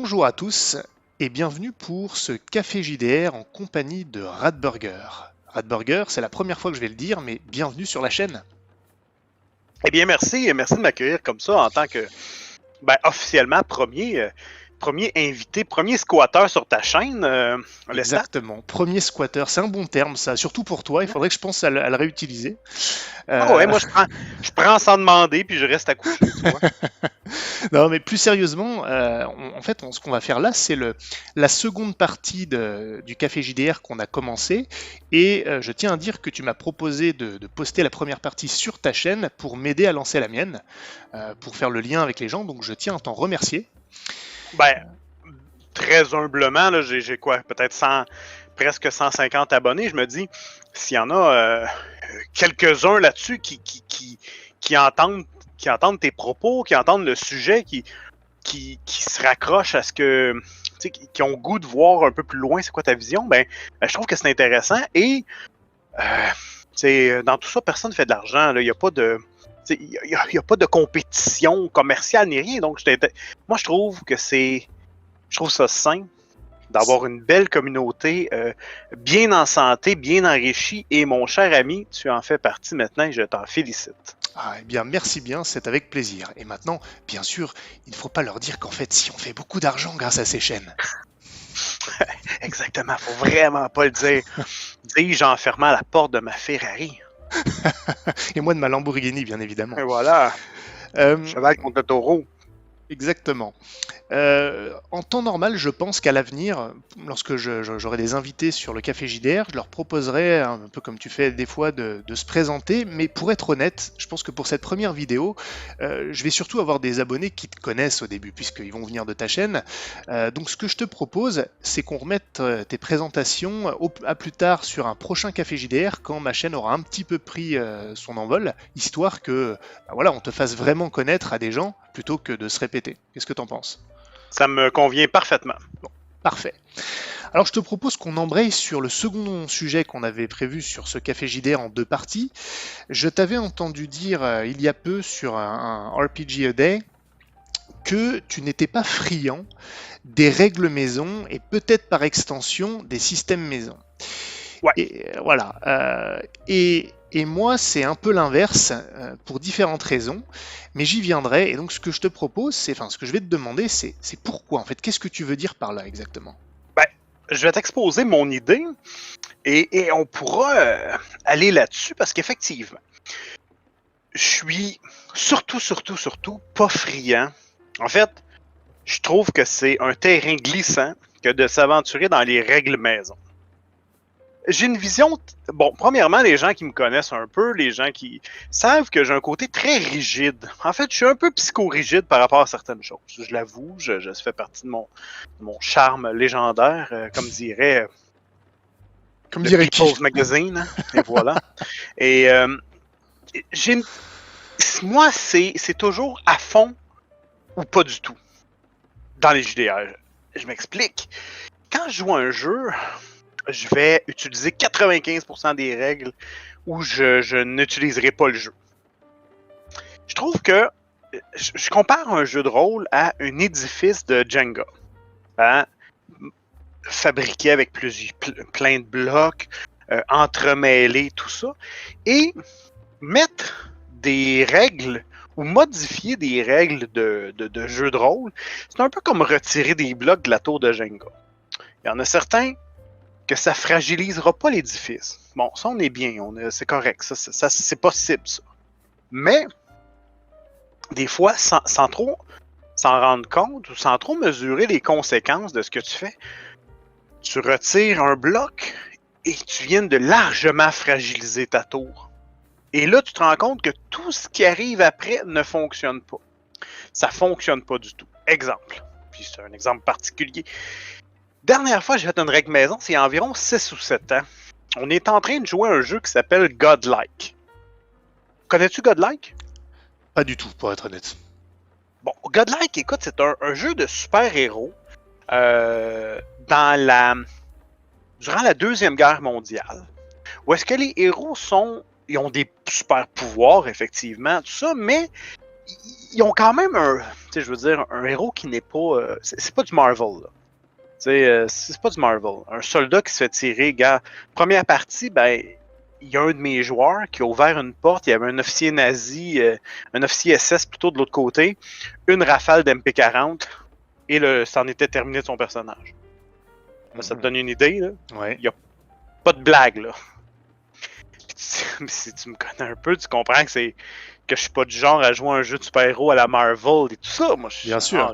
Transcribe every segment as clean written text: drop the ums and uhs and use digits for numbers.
Bonjour à tous et bienvenue pour ce Café JDR en compagnie de Radburger. Radburger, c'est la première fois que je vais le dire, mais bienvenue sur la chaîne. Eh bien, merci de m'accueillir comme ça en tant que, officiellement, premier invité, premier squatteur sur ta chaîne, Lestat. Exactement, premier squatter, c'est un bon terme ça, surtout pour toi, il faudrait que je pense à le réutiliser. Ah ouais, Euh, moi je prends sans demander, puis je reste à coucher, tu vois. Non mais plus sérieusement, ce qu'on va faire là, c'est la seconde partie du Café JDR qu'on a commencé, et je tiens à dire que tu m'as proposé de poster la première partie sur ta chaîne pour m'aider à lancer la mienne, pour faire le lien avec les gens, donc je tiens à t'en remercier. Ben, très humblement, là, j'ai quoi, peut-être presque 150 abonnés. Je me dis, s'il y en a quelques-uns là-dessus qui entendent tes propos, qui entendent le sujet, qui se raccrochent à ce que, tu sais, qui ont le goût de voir un peu plus loin c'est quoi ta vision, je trouve que c'est intéressant. Et dans tout ça, personne ne fait de l'argent. Il n'y a pas de. Il y a pas de compétition commerciale ni rien. Donc, moi, je trouve que je trouve ça sain d'avoir une belle communauté bien en santé, bien enrichie. Et mon cher ami, tu en fais partie maintenant et je t'en félicite. Ah, eh bien, merci bien, c'est avec plaisir. Et maintenant, bien sûr, il ne faut pas leur dire qu'en fait, si on fait beaucoup d'argent grâce à ces chaînes. Exactement, faut vraiment pas le dire. Dis-je en fermant la porte de ma Ferrari. Et moi de ma Lamborghini, bien évidemment. Et voilà, Euh, cheval contre le taureau. Exactement. En temps normal, je pense qu'à l'avenir, lorsque j'aurai des invités sur le Café JDR, je leur proposerai, un peu comme tu fais des fois, de se présenter. Mais pour être honnête, je pense que pour cette première vidéo, je vais surtout avoir des abonnés qui te connaissent au début, puisqu'ils vont venir de ta chaîne. Donc ce que je te propose, c'est qu'on remette tes présentations à plus tard sur un prochain Café JDR, quand ma chaîne aura un petit peu pris son envol, histoire que voilà, on te fasse vraiment connaître à des gens, plutôt que de se répéter. Qu'est-ce que tu en penses? Ça me convient parfaitement. Parfait. Alors je te propose qu'on embraye sur le second sujet qu'on avait prévu sur ce Café JDR en deux parties. Je t'avais entendu dire il y a peu sur un RPG A Day que tu n'étais pas friand des règles maison et peut-être par extension des systèmes maison. Ouais. Et voilà. Et moi, c'est un peu l'inverse pour différentes raisons, mais j'y viendrai. Et donc, ce que je te propose, ce que je vais te demander, c'est pourquoi en fait. Qu'est-ce que tu veux dire par là exactement? Ben, je vais t'exposer mon idée et on pourra aller là-dessus parce qu'effectivement, je suis surtout pas friand. En fait, je trouve que c'est un terrain glissant que de s'aventurer dans les règles maison. J'ai une vision. Bon, premièrement, les gens qui me connaissent un peu, les gens qui savent que j'ai un côté très rigide. En fait, je suis un peu psychorigide par rapport à certaines choses. Je l'avoue, ça fait partie de mon charme légendaire, comme dirait Comme le dirait qui? People's Magazine. Hein, et voilà. Et j'ai une- moi, c'est toujours à fond ou pas du tout dans les JDR. Je m'explique. Quand je joue à un jeu, je vais utiliser 95% des règles où je n'utiliserai pas le jeu. Je trouve que je compare un jeu de rôle à un édifice de Jenga. Hein? Fabriqué avec plein de blocs, entremêlés, tout ça. Et mettre des règles ou modifier des règles de jeu de rôle, c'est un peu comme retirer des blocs de la tour de Jenga. Il y en a certains que ça fragilisera pas l'édifice. Bon, ça on est bien, c'est correct, ça c'est possible ça. Mais des fois, sans trop s'en rendre compte ou sans trop mesurer les conséquences de ce que tu fais, tu retires un bloc et tu viens de largement fragiliser ta tour. Et là, tu te rends compte que tout ce qui arrive après ne fonctionne pas. Ça fonctionne pas du tout. Exemple, puis c'est un exemple particulier. Dernière fois, j'ai fait une règle maison, c'est il y a environ 6 ou 7 ans. On est en train de jouer à un jeu qui s'appelle Godlike. Connais-tu Godlike? Pas du tout, pour être honnête. Bon, Godlike, écoute, c'est un jeu de super-héros durant la Deuxième Guerre mondiale, où est-ce que les héros ils ont des super pouvoirs, effectivement, tout ça, mais ils ont quand même un, tu sais, je veux dire, un héros qui n'est pas, c'est pas du Marvel, là. Tu sais, c'est pas du Marvel. Un soldat qui se fait tirer, gars. Première partie, ben, il y a un de mes joueurs qui a ouvert une porte. Il y avait un officier nazi, un officier SS plutôt de l'autre côté, une rafale d'MP40, et c'en était terminé de son personnage. Ça te donne une idée, là? Ouais. Il n'y a pas de blague, là. Si tu me connais un peu, tu comprends que je suis pas du genre à jouer un jeu de super-héros à la Marvel et tout ça. Moi, je suis Bien sûr.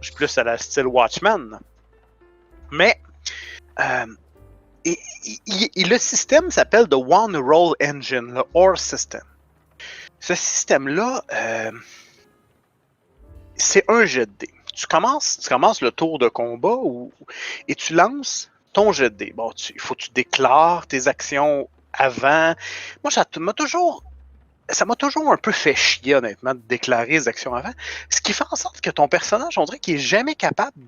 je suis plus à la style Watchmen. Mais le système s'appelle The One Roll Engine, le OR System. Ce système-là, c'est un jet de dés. Tu commences le tour de combat et tu lances ton jet de dés. Bon, il faut que tu déclares tes actions avant. Moi, ça m'a toujours un peu fait chier, honnêtement, de déclarer les actions avant. Ce qui fait en sorte que ton personnage, on dirait qu'il est jamais capable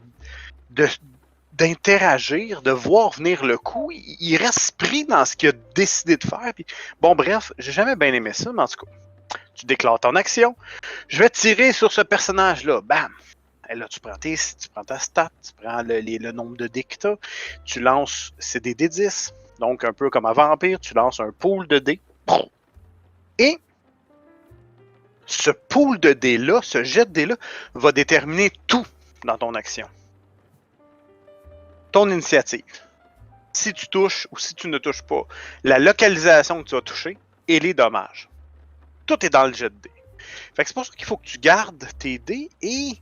d'interagir, de voir venir le coup. Il reste pris dans ce qu'il a décidé de faire. Puis, bon, bref, j'ai jamais bien aimé ça, mais en tout cas, tu déclares ton action. Je vais tirer sur ce personnage-là. Bam! Et là, tu prends ta stat, tu prends le nombre de dés que tu as. Tu lances, c'est des dés 10. Donc, un peu comme un vampire, tu lances un pool de dés. Et ce pool de dés-là, ce jet de dés-là, va déterminer tout dans ton action. Ton initiative. Si tu touches ou si tu ne touches pas, la localisation que tu vas toucher et les dommages. Tout est dans le jet de dés. Fait que c'est pour ça qu'il faut que tu gardes tes dés et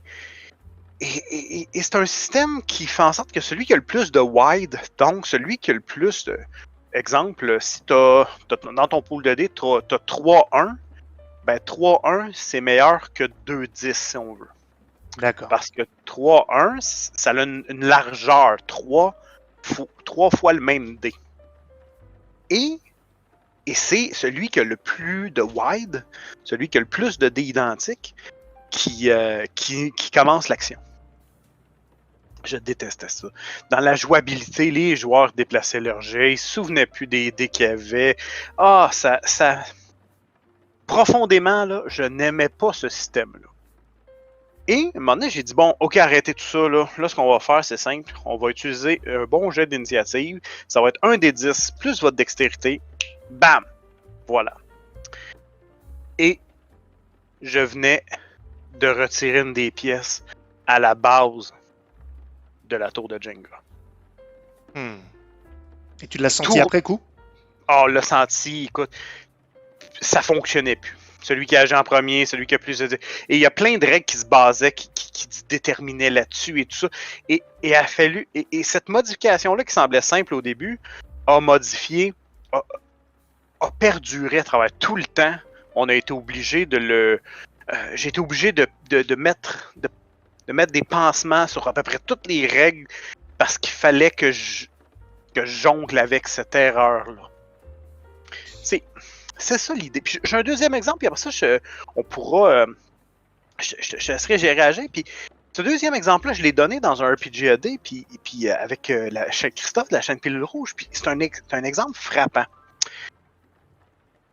c'est un système qui fait en sorte que celui qui a le plus de wide, donc celui qui a le plus de... Exemple, si dans ton pool de dés, tu as 3-1, ben 3-1, c'est meilleur que 2-10 si on veut. D'accord. Parce que 3-1, ça a une largeur 3 fois le même dé. Et c'est celui qui a le plus de wide, celui qui a le plus de dés identiques, qui commence l'action. Je détestais ça. Dans la jouabilité, les joueurs déplaçaient leur jet, ils se souvenaient plus des dés qu'il y avait. Ah, ça... Profondément, là, je n'aimais pas ce système-là. Et, à un moment donné, j'ai dit, bon, ok, arrêtez tout ça, là. Là, ce qu'on va faire, c'est simple. On va utiliser un bon jet d'initiative. Ça va être un des 10 plus votre dextérité. Bam! Voilà. Et je venais de retirer une des pièces à la base de la tour de Jenga. Et tu l'as senti après coup? Oh, le senti, écoute, ça fonctionnait plus. Celui qui agit en premier, celui qui a plus de... Et il y a plein de règles qui se basaient, qui déterminaient là-dessus et tout ça. Et a fallu... Et cette modification-là, qui semblait simple au début, a perduré à travers tout le temps. On a été obligé de le... j'ai été obligé de mettre des pansements sur à peu près toutes les règles parce qu'il fallait que je jongle avec cette erreur-là. C'est ça l'idée. Puis j'ai un deuxième exemple, puis après ça, on pourra... je laisserai gérer à Puis ce deuxième exemple-là, je l'ai donné dans un RPGAD, puis avec Christophe de la chaîne Pilule Rouge, puis c'est un exemple frappant.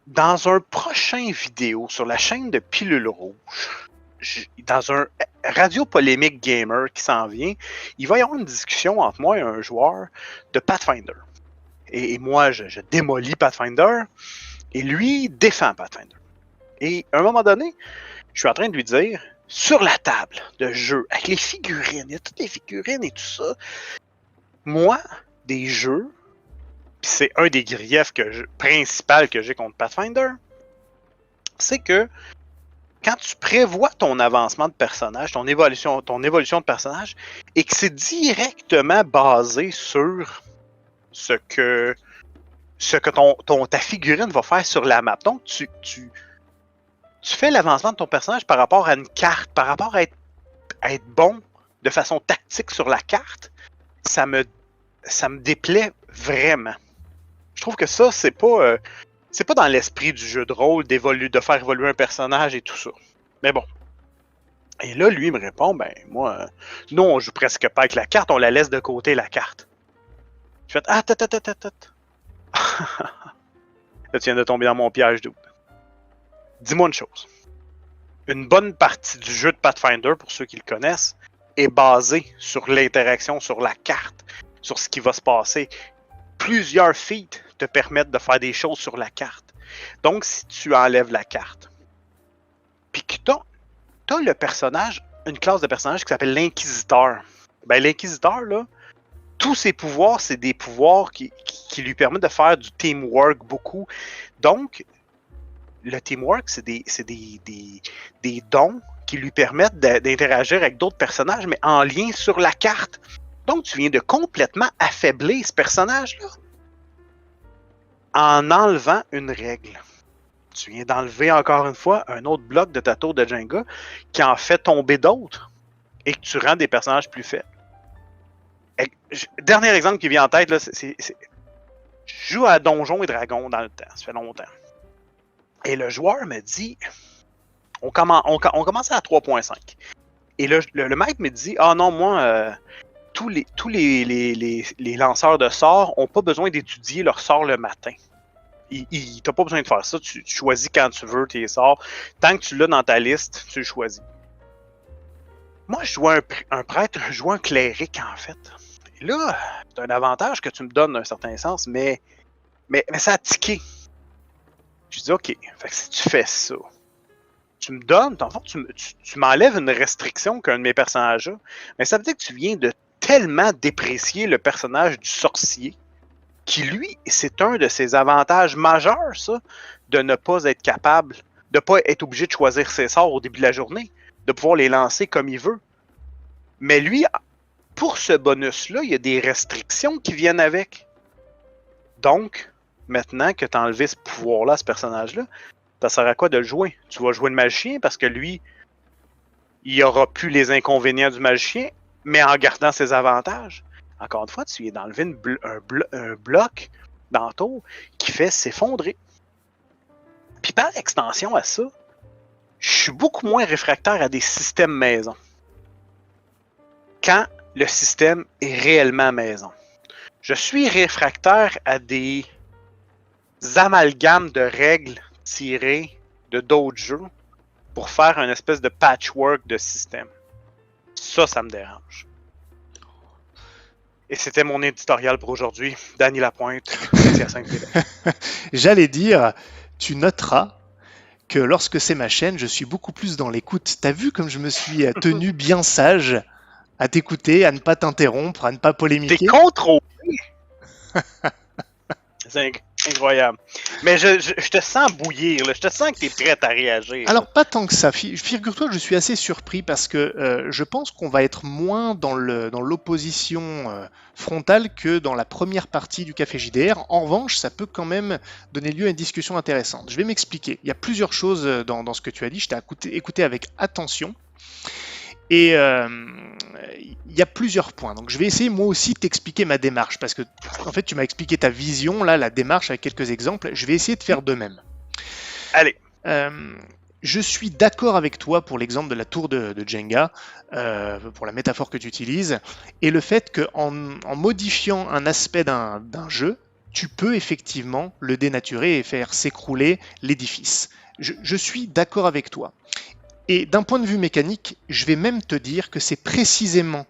Dans un prochain vidéo sur la chaîne de Pilule Rouge, dans un radio polémique gamer qui s'en vient, il va y avoir une discussion entre moi et un joueur de Pathfinder. Et moi, je démolis Pathfinder, et lui défend Pathfinder. Et à un moment donné, je suis en train de lui dire, sur la table de jeu, avec les figurines, il y a toutes les figurines et tout ça, moi, des jeux, puis c'est un des griefs principaux que j'ai contre Pathfinder, c'est que quand tu prévois ton avancement de personnage, ton évolution de personnage, et que c'est directement basé sur ce que ta figurine va faire sur la map. Donc, tu fais l'avancement de ton personnage par rapport à une carte, par rapport à être bon de façon tactique sur la carte, ça me déplaît vraiment. Je trouve que ça, c'est pas dans l'esprit du jeu de rôle de faire évoluer un personnage et tout ça. Mais bon. Et là, lui, il me répond, ben, moi, nous, on joue presque pas avec la carte, on la laisse de côté, la carte. Je fais, ah, là, tu viens de tomber dans mon piège, dude. Dis-moi une chose. une bonne partie du jeu de Pathfinder, pour ceux qui le connaissent, est basée sur l'interaction sur la carte, sur ce qui va se passer. Plusieurs feats te permettent de faire des choses sur la carte. Donc, si tu enlèves la carte, puis que t'as le personnage, une classe de personnage qui s'appelle l'Inquisiteur. Ben, l'Inquisiteur, là, tous ses pouvoirs, c'est des pouvoirs qui lui permettent de faire du teamwork beaucoup. Donc, le teamwork, c'est des dons qui lui permettent d'interagir avec d'autres personnages, mais en lien sur la carte. Donc, tu viens de complètement affaiblir ce personnage-là en enlevant une règle. Tu viens d'enlever encore une fois un autre bloc de ta tour de Jenga qui en fait tomber d'autres et que tu rends des personnages plus faibles. Dernier exemple qui vient en tête, là, je joue à Donjons et Dragons dans le temps, ça fait longtemps. Et le joueur me dit, on commençait à 3.5. Et le mec me dit, ah non, moi, tous les lanceurs de sorts n'ont pas besoin d'étudier leurs sorts le matin. T'as pas besoin de faire ça, tu choisis quand tu veux tes sorts. Tant que tu l'as dans ta liste, tu le choisis. Moi, je joue un prêtre, je joue un cléric en fait. Et là, c'est un avantage que tu me donnes d'un certain sens, mais ça a tiqué. Je dis, ok, fait que si tu fais ça, tu me donnes, en fait, tu m'enlèves une restriction qu'un de mes personnages a, mais ça veut dire que tu viens de tellement déprécier le personnage du sorcier, qui lui, c'est un de ses avantages majeurs, ça, de ne pas être capable, de ne pas être obligé de choisir ses sorts au début de la journée, de pouvoir les lancer comme il veut. Mais lui, pour ce bonus-là, il y a des restrictions qui viennent avec. Donc, maintenant que tu as enlevé ce pouvoir-là, ce personnage-là, ça sert à quoi de le jouer? Tu vas jouer le magicien parce que lui, il aura plus les inconvénients du magicien, mais en gardant ses avantages. Encore une fois, tu viens d'enlever un bloc dans le tour qui fait s'effondrer. Puis par extension à ça, je suis beaucoup moins réfractaire à des systèmes maison. Quand le système est réellement maison. Je suis réfractaire à des amalgames de règles tirées de d'autres jeux pour faire une espèce de patchwork de système. Ça me dérange. Et c'était mon éditorial pour aujourd'hui. Danny Lapointe, Média 5 TV. J'allais dire, tu noteras que lorsque c'est ma chaîne, je suis beaucoup plus dans l'écoute. T'as vu comme je me suis tenu bien sage à t'écouter, à ne pas t'interrompre, à ne pas polémiquer. T'es contrôlé. C'est incroyable. Mais je te sens bouillir, là. Je te sens que t'es prête à réagir. Alors, pas tant que ça. Figure-toi que je suis assez surpris parce que je pense qu'on va être moins dans l'opposition frontale que dans la première partie du Café JDR. En revanche, ça peut quand même donner lieu à une discussion intéressante. Je vais m'expliquer. Il y a plusieurs choses dans ce que tu as dit. Je t'ai écouté avec attention. Et il y a plusieurs points. Donc je vais essayer moi aussi de t'expliquer ma démarche, parce que en fait tu m'as expliqué ta vision, là, la démarche avec quelques exemples. Je vais essayer de faire de même. Allez. Je suis d'accord avec toi pour l'exemple de la tour de Jenga, pour la métaphore que tu utilises, et le fait qu'en modifiant un aspect d'un jeu, tu peux effectivement le dénaturer et faire s'écrouler l'édifice. Je suis d'accord avec toi. Et d'un point de vue mécanique, je vais même te dire que c'est précisément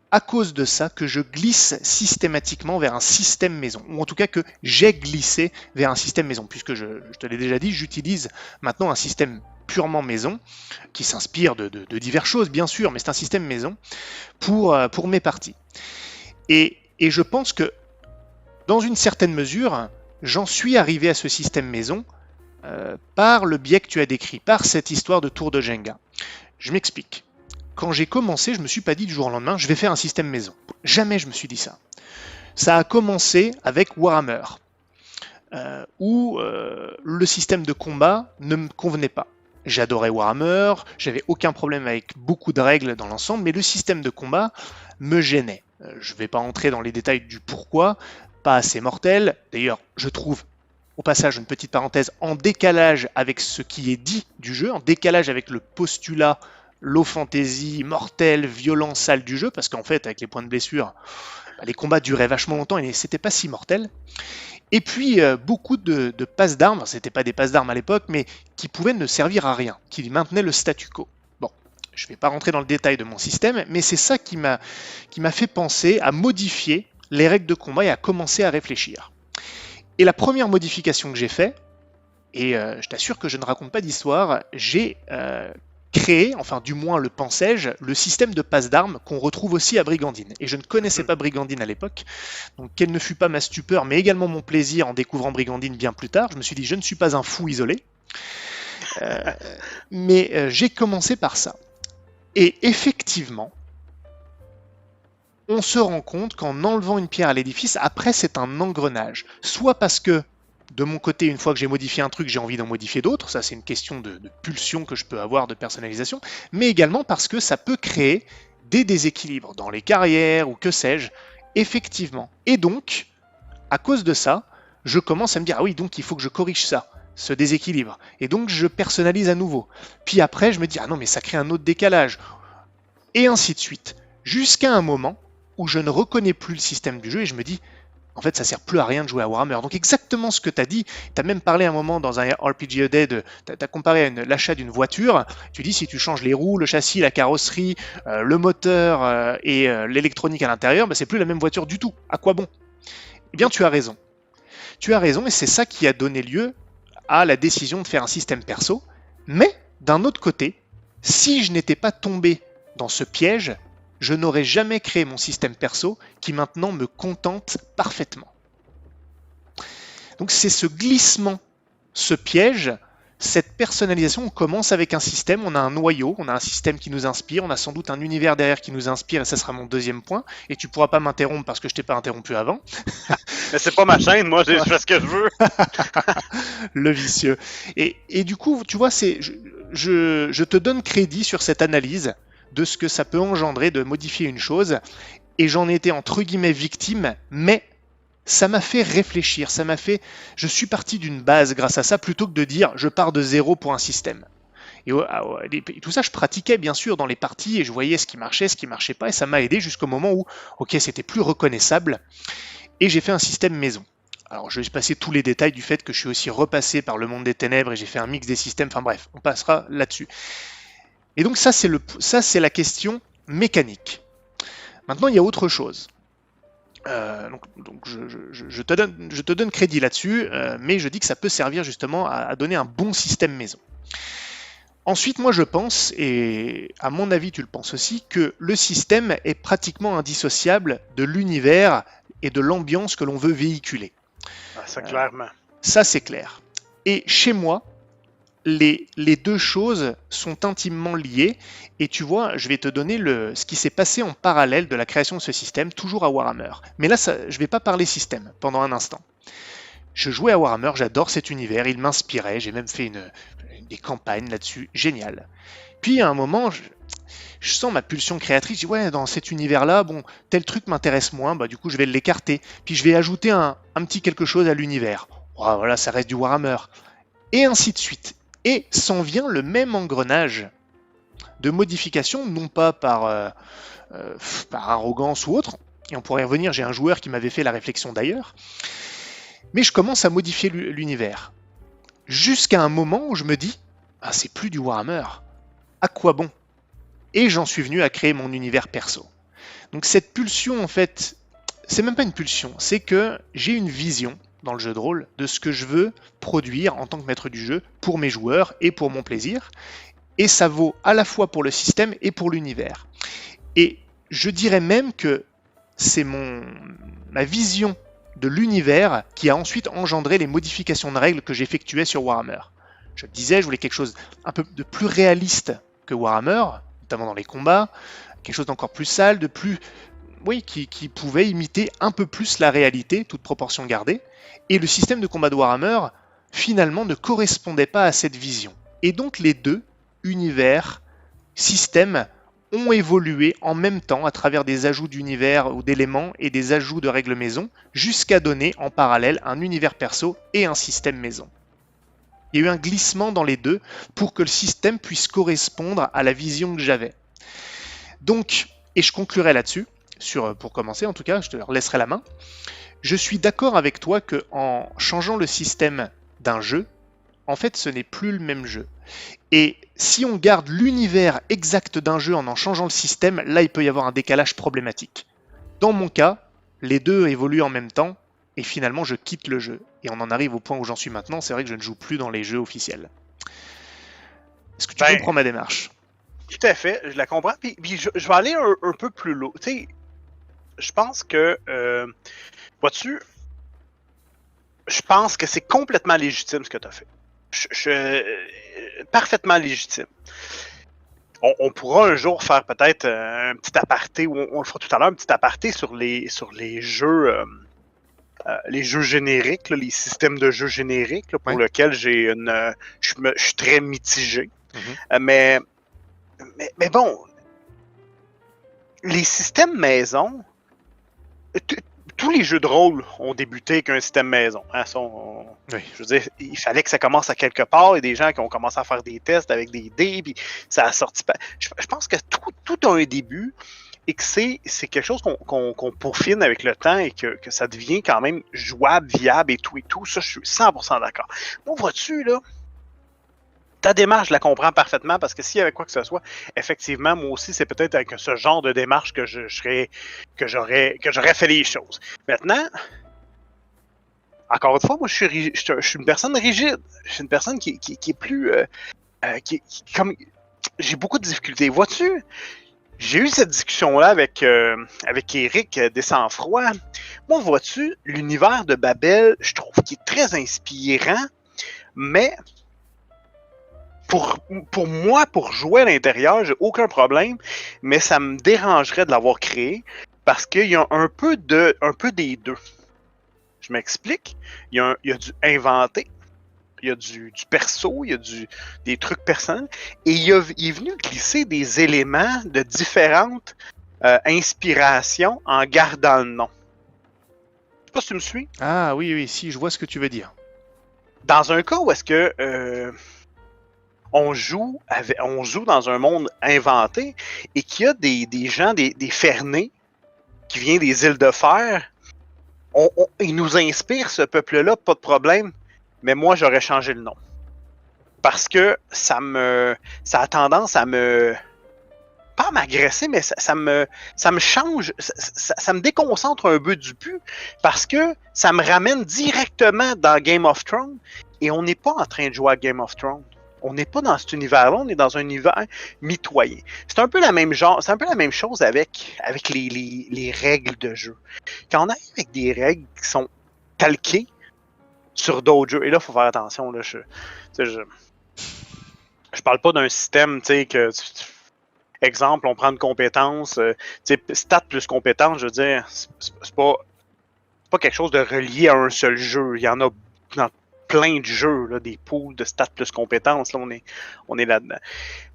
à cause de ça que je glisse systématiquement vers un système maison, ou en tout cas que j'ai glissé vers un système maison, puisque je te l'ai déjà dit, j'utilise maintenant un système purement maison, qui s'inspire de diverses choses bien sûr, mais c'est un système maison pour mes parties. Et je pense que dans une certaine mesure, j'en suis arrivé à ce système maison par le biais que tu as décrit, par cette histoire de tour de Jenga. Je m'explique. Quand j'ai commencé, je ne me suis pas dit du jour au lendemain, je vais faire un système maison. Jamais je me suis dit ça. Ça a commencé avec Warhammer, où le système de combat ne me convenait pas. J'adorais Warhammer, j'avais aucun problème avec beaucoup de règles dans l'ensemble, mais le système de combat me gênait. Je ne vais pas entrer dans les détails du pourquoi, pas assez mortel. D'ailleurs, je trouve, au passage, une petite parenthèse, en décalage avec ce qui est dit du jeu, en décalage avec le postulat low fantasy, mortel, violent, sale du jeu, parce qu'en fait, avec les points de blessure, les combats duraient vachement longtemps et c'était pas si mortel. Et puis beaucoup de passes d'armes, c'était pas des passes d'armes à l'époque, mais qui pouvaient ne servir à rien, qui maintenaient le statu quo. Bon, je ne vais pas rentrer dans le détail de mon système, mais c'est ça qui m'a fait penser à modifier les règles de combat et à commencer à réfléchir. Et la première modification que j'ai faite, et je t'assure que je ne raconte pas d'histoire, j'ai créé, enfin du moins le pensais-je, le système de passe d'armes qu'on retrouve aussi à Brigandine. Et je ne connaissais pas Brigandine à l'époque, donc quelle ne fut pas ma stupeur, mais également mon plaisir en découvrant Brigandine bien plus tard. Je me suis dit, je ne suis pas un fou isolé, mais j'ai commencé par ça. Et effectivement, on se rend compte qu'en enlevant une pierre à l'édifice, après c'est un engrenage. Soit parce que, de mon côté, une fois que j'ai modifié un truc, j'ai envie d'en modifier d'autres, ça c'est une question de pulsion que je peux avoir, de personnalisation, mais également parce que ça peut créer des déséquilibres dans les carrières ou que sais-je, effectivement. Et donc, à cause de ça, je commence à me dire, ah oui, donc il faut que je corrige ça, ce déséquilibre. Et donc je personnalise à nouveau. Puis après, je me dis, ah non, mais ça crée un autre décalage. Et ainsi de suite. Jusqu'à un moment où je ne reconnais plus le système du jeu et je me dis, en fait, ça sert plus à rien de jouer à Warhammer. Donc exactement ce que tu as dit, tu as même parlé un moment dans un RPG A Day, tu as comparé à l'achat d'une voiture, tu dis si tu changes les roues, le châssis, la carrosserie, le moteur et l'électronique à l'intérieur, c'est plus la même voiture du tout. À quoi bon? Eh bien, tu as raison. Tu as raison et c'est ça qui a donné lieu à la décision de faire un système perso. Mais d'un autre côté, si je n'étais pas tombé dans ce piège, je n'aurais jamais créé mon système perso qui maintenant me contente parfaitement. Donc c'est ce glissement, ce piège, cette personnalisation. On commence avec un système, on a un noyau, on a un système qui nous inspire, on a sans doute un univers derrière qui nous inspire et ça sera mon deuxième point. Et tu pourras pas m'interrompre parce que je t'ai pas interrompu avant. Mais c'est pas ma chaîne, moi je fais ce que je veux. Le vicieux. Et du coup, tu vois, je te donne crédit sur cette analyse de ce que ça peut engendrer de modifier une chose, et j'en ai été entre guillemets victime, mais ça m'a fait réfléchir, je suis parti d'une base grâce à ça, plutôt que de dire je pars de zéro pour un système. Et tout ça, je pratiquais bien sûr dans les parties, et je voyais ce qui marchait pas, et ça m'a aidé jusqu'au moment où, ok, c'était plus reconnaissable, et j'ai fait un système maison. Alors je vais passer tous les détails du fait que je suis aussi repassé par le monde des ténèbres, et j'ai fait un mix des systèmes, enfin bref, on passera là-dessus. Et donc ça c'est la question mécanique. Maintenant il y a autre chose. Donc je te donne crédit là-dessus, mais je dis que ça peut servir justement à donner un bon système maison. Ensuite, moi je pense, et à mon avis tu le penses aussi, que le système est pratiquement indissociable de l'univers et de l'ambiance que l'on veut véhiculer. Ça clairement. Ça c'est clair. Et chez moi, les deux choses sont intimement liées, et tu vois, je vais te donner ce qui s'est passé en parallèle de la création de ce système, toujours à Warhammer. Mais là, je ne vais pas parler système pendant un instant. Je jouais à Warhammer, j'adore cet univers, il m'inspirait, j'ai même fait des campagnes là-dessus, génial. Puis à un moment, je sens ma pulsion créatrice, je dis ouais, dans cet univers-là, bon, tel truc m'intéresse moins, du coup je vais l'écarter, puis je vais ajouter un petit quelque chose à l'univers. Oh, voilà, ça reste du Warhammer. Et ainsi de suite. Et s'en vient le même engrenage de modification, non pas par arrogance ou autre, et on pourrait y revenir, j'ai un joueur qui m'avait fait la réflexion d'ailleurs, mais je commence à modifier l'univers. Jusqu'à un moment où je me dis, ah c'est plus du Warhammer, à quoi bon? Et j'en suis venu à créer mon univers perso. Donc cette pulsion en fait, c'est même pas une pulsion, c'est que j'ai une vision dans le jeu de rôle de ce que je veux produire en tant que maître du jeu pour mes joueurs et pour mon plaisir. Et ça vaut à la fois pour le système et pour l'univers. Et je dirais même que c'est ma vision de l'univers qui a ensuite engendré les modifications de règles que j'effectuais sur Warhammer. Je disais, je voulais quelque chose un peu de plus réaliste que Warhammer, notamment dans les combats, quelque chose d'encore plus sale, qui pouvait imiter un peu plus la réalité, toute proportion gardée. Et le système de combat de Warhammer, finalement, ne correspondait pas à cette vision. Et donc les deux, univers, système, ont évolué en même temps à travers des ajouts d'univers ou d'éléments et des ajouts de règles maison, jusqu'à donner en parallèle un univers perso et un système maison. Il y a eu un glissement dans les deux pour que le système puisse correspondre à la vision que j'avais. Donc, et je conclurai là-dessus, pour commencer en tout cas, je te laisserai la main. Je suis d'accord avec toi que en changeant le système d'un jeu, en fait, ce n'est plus le même jeu. Et si on garde l'univers exact d'un jeu en changeant le système, là, il peut y avoir un décalage problématique. Dans mon cas, les deux évoluent en même temps, et finalement, je quitte le jeu. Et on en arrive au point où j'en suis maintenant, c'est vrai que je ne joue plus dans les jeux officiels. Est-ce que tu Ben, comprends ma démarche? tout à fait, je la comprends. Puis je vais aller un peu plus loin. Tu sais, je pense que, vois-tu, je pense que c'est complètement légitime ce que tu as fait. Parfaitement légitime. On pourra un jour faire peut-être un petit aparté, ou on le fera tout à l'heure, un petit aparté sur les jeux génériques, là, les systèmes de jeux génériques, là, pour Ouais. lesquels je suis très mitigé. Mhm. Mais bon, les systèmes maison, tous les jeux de rôle ont débuté avec un système maison. Hein, Oui. je veux dire, il fallait que ça commence à quelque part. Il y a des gens qui ont commencé à faire des tests avec des dés, puis ça a sorti. Je pense que tout a un début et que c'est quelque chose qu'on peaufine avec le temps et que ça devient quand même jouable, viable et tout et tout. Ça, je suis 100% d'accord. Moi, vois-tu, là, ta démarche, je la comprends parfaitement parce que s'il y avait quoi que ce soit, effectivement, moi aussi, c'est peut-être avec ce genre de démarche que j'aurais fait les choses. Maintenant, encore une fois, moi, je suis une personne rigide. Je suis une personne qui est plus, comme, j'ai beaucoup de difficultés. Vois-tu, j'ai eu cette discussion-là avec Eric des Sang-Froid. Moi, vois-tu, l'univers de Babel, je trouve qu'il est très inspirant, mais pour moi, pour jouer à l'intérieur, j'ai aucun problème, mais ça me dérangerait de l'avoir créé parce qu'il y a un peu des deux. Je m'explique. Il y a du inventé, il y a du perso, il y a des trucs personnels, et il est venu glisser des éléments de différentes inspirations en gardant le nom. Je sais pas si tu me suis. Ah oui, oui, si, je vois ce que tu veux dire. Dans un cas où est-ce que on joue dans un monde inventé et qu'il y a des gens, des Fernés qui viennent des îles de fer, ils nous inspirent ce peuple-là, pas de problème, mais moi j'aurais changé le nom. Parce que ça a tendance à pas à m'agresser, mais ça me change, ça me déconcentre un peu du but, parce que ça me ramène directement dans Game of Thrones, et on n'est pas en train de jouer à Game of Thrones. On n'est pas dans cet univers-là, on est dans un univers mitoyen. C'est un peu la même chose avec les règles de jeu. Quand on arrive avec des règles qui sont calquées sur d'autres jeux, et là, il faut faire attention, là, je parle pas d'un système, tu sais, que exemple, on prend une compétence, stat plus compétence, je veux dire, c'est pas quelque chose de relié à un seul jeu. Il y en a dans plein de jeux, là, des pools de stats plus compétences, là, on est là-dedans.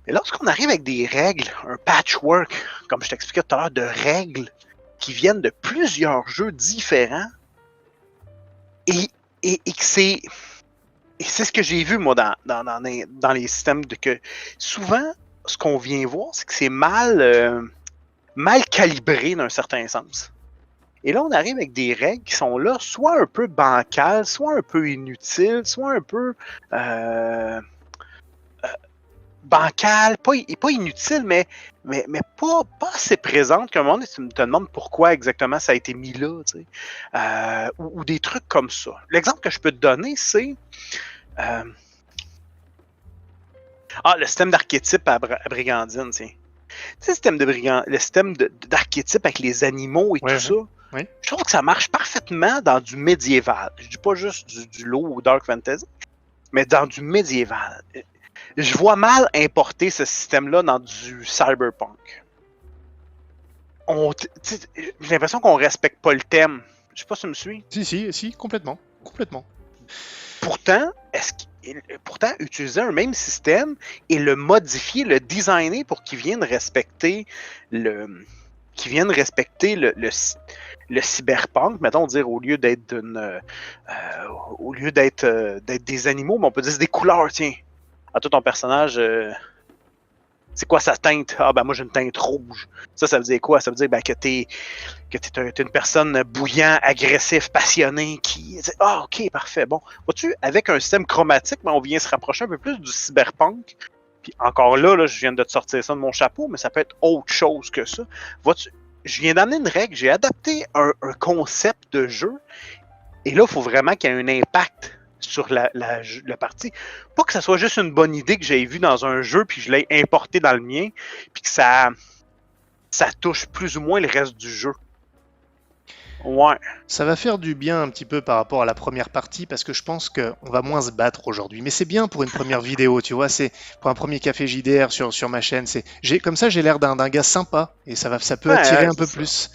Mais lorsqu'on arrive avec des règles, un patchwork, comme je t'expliquais tout à l'heure, de règles qui viennent de plusieurs jeux différents, et que c'est ce que j'ai vu, moi, dans les systèmes, que souvent, ce qu'on vient voir, c'est que c'est mal calibré d'un certain sens. Et là, on arrive avec des règles qui sont là, soit un peu bancales, soit un peu inutiles, soit un peu bancales, pas inutiles, mais pas assez présentes qu'à un moment donné, tu te demandes pourquoi exactement ça a été mis là, tu sais. Ou des trucs comme ça. L'exemple que je peux te donner, c'est le système d'archétype à Brigandine, tiens. Tu sais, le système d'archétype avec les animaux et Ouais, tout ça, ouais. je trouve que ça marche parfaitement dans du médiéval. Je dis pas juste du low ou dark fantasy, mais dans du médiéval. Je vois mal importer ce système-là dans du cyberpunk. J'ai l'impression qu'on respecte pas le thème. Je sais pas si tu me suis. Si, complètement. Complètement. Pourtant, utiliser un même système et le modifier, le designer pour qu'il vienne respecter le cyberpunk, mettons dire, au lieu d'être des animaux, mais on peut dire des couleurs, tiens. À tout ton personnage, C'est quoi sa teinte? Ah, ben moi, j'ai une teinte rouge. Ça veut dire quoi? Ça veut dire ben, que t'es une personne bouillant, agressif, passionné, qui... Ah, ok, parfait. Bon, vois-tu, avec un système chromatique, ben, on vient se rapprocher un peu plus du cyberpunk. Puis encore là, je viens de te sortir ça de mon chapeau, mais ça peut être autre chose que ça. Vois-tu, je viens d'amener une règle, j'ai adapté un concept de jeu, et là, il faut vraiment qu'il y ait un impact sur la partie. Pas que ça soit juste une bonne idée que j'ai vue dans un jeu, puis je l'ai importé dans le mien, puis que ça touche plus ou moins le reste du jeu. Ouais. Ça va faire du bien un petit peu par rapport à la première partie parce que je pense qu'on va moins se battre aujourd'hui. Mais c'est bien pour une première vidéo, tu vois, c'est pour un premier café JDR sur ma chaîne. Comme ça, j'ai l'air d'un gars sympa et ça peut attirer un peu plus.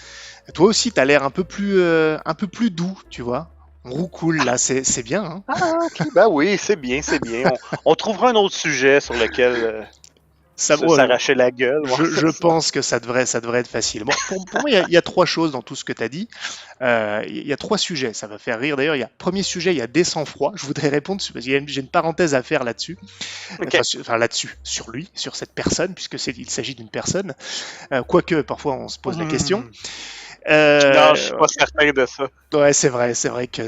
Toi aussi, tu as l'air un peu plus doux, tu vois. On roule cool là, c'est bien. Hein. Ah, ok, ben oui, c'est bien, c'est bien. On trouvera un autre sujet sur lequel s'arracher la gueule. Je pense que ça devrait être facile. Bon, pour moi, il y a trois choses dans tout ce que tu as dit. Il y a trois sujets, ça va faire rire. D'ailleurs, premier sujet, il y a des sang-froid. Je voudrais répondre, parce que j'ai une parenthèse à faire là-dessus. Okay. Enfin, là-dessus, sur lui, sur cette personne, il s'agit d'une personne. Quoique, parfois, on se pose la question. Non, je suis pas certain de ça. Ouais, c'est vrai que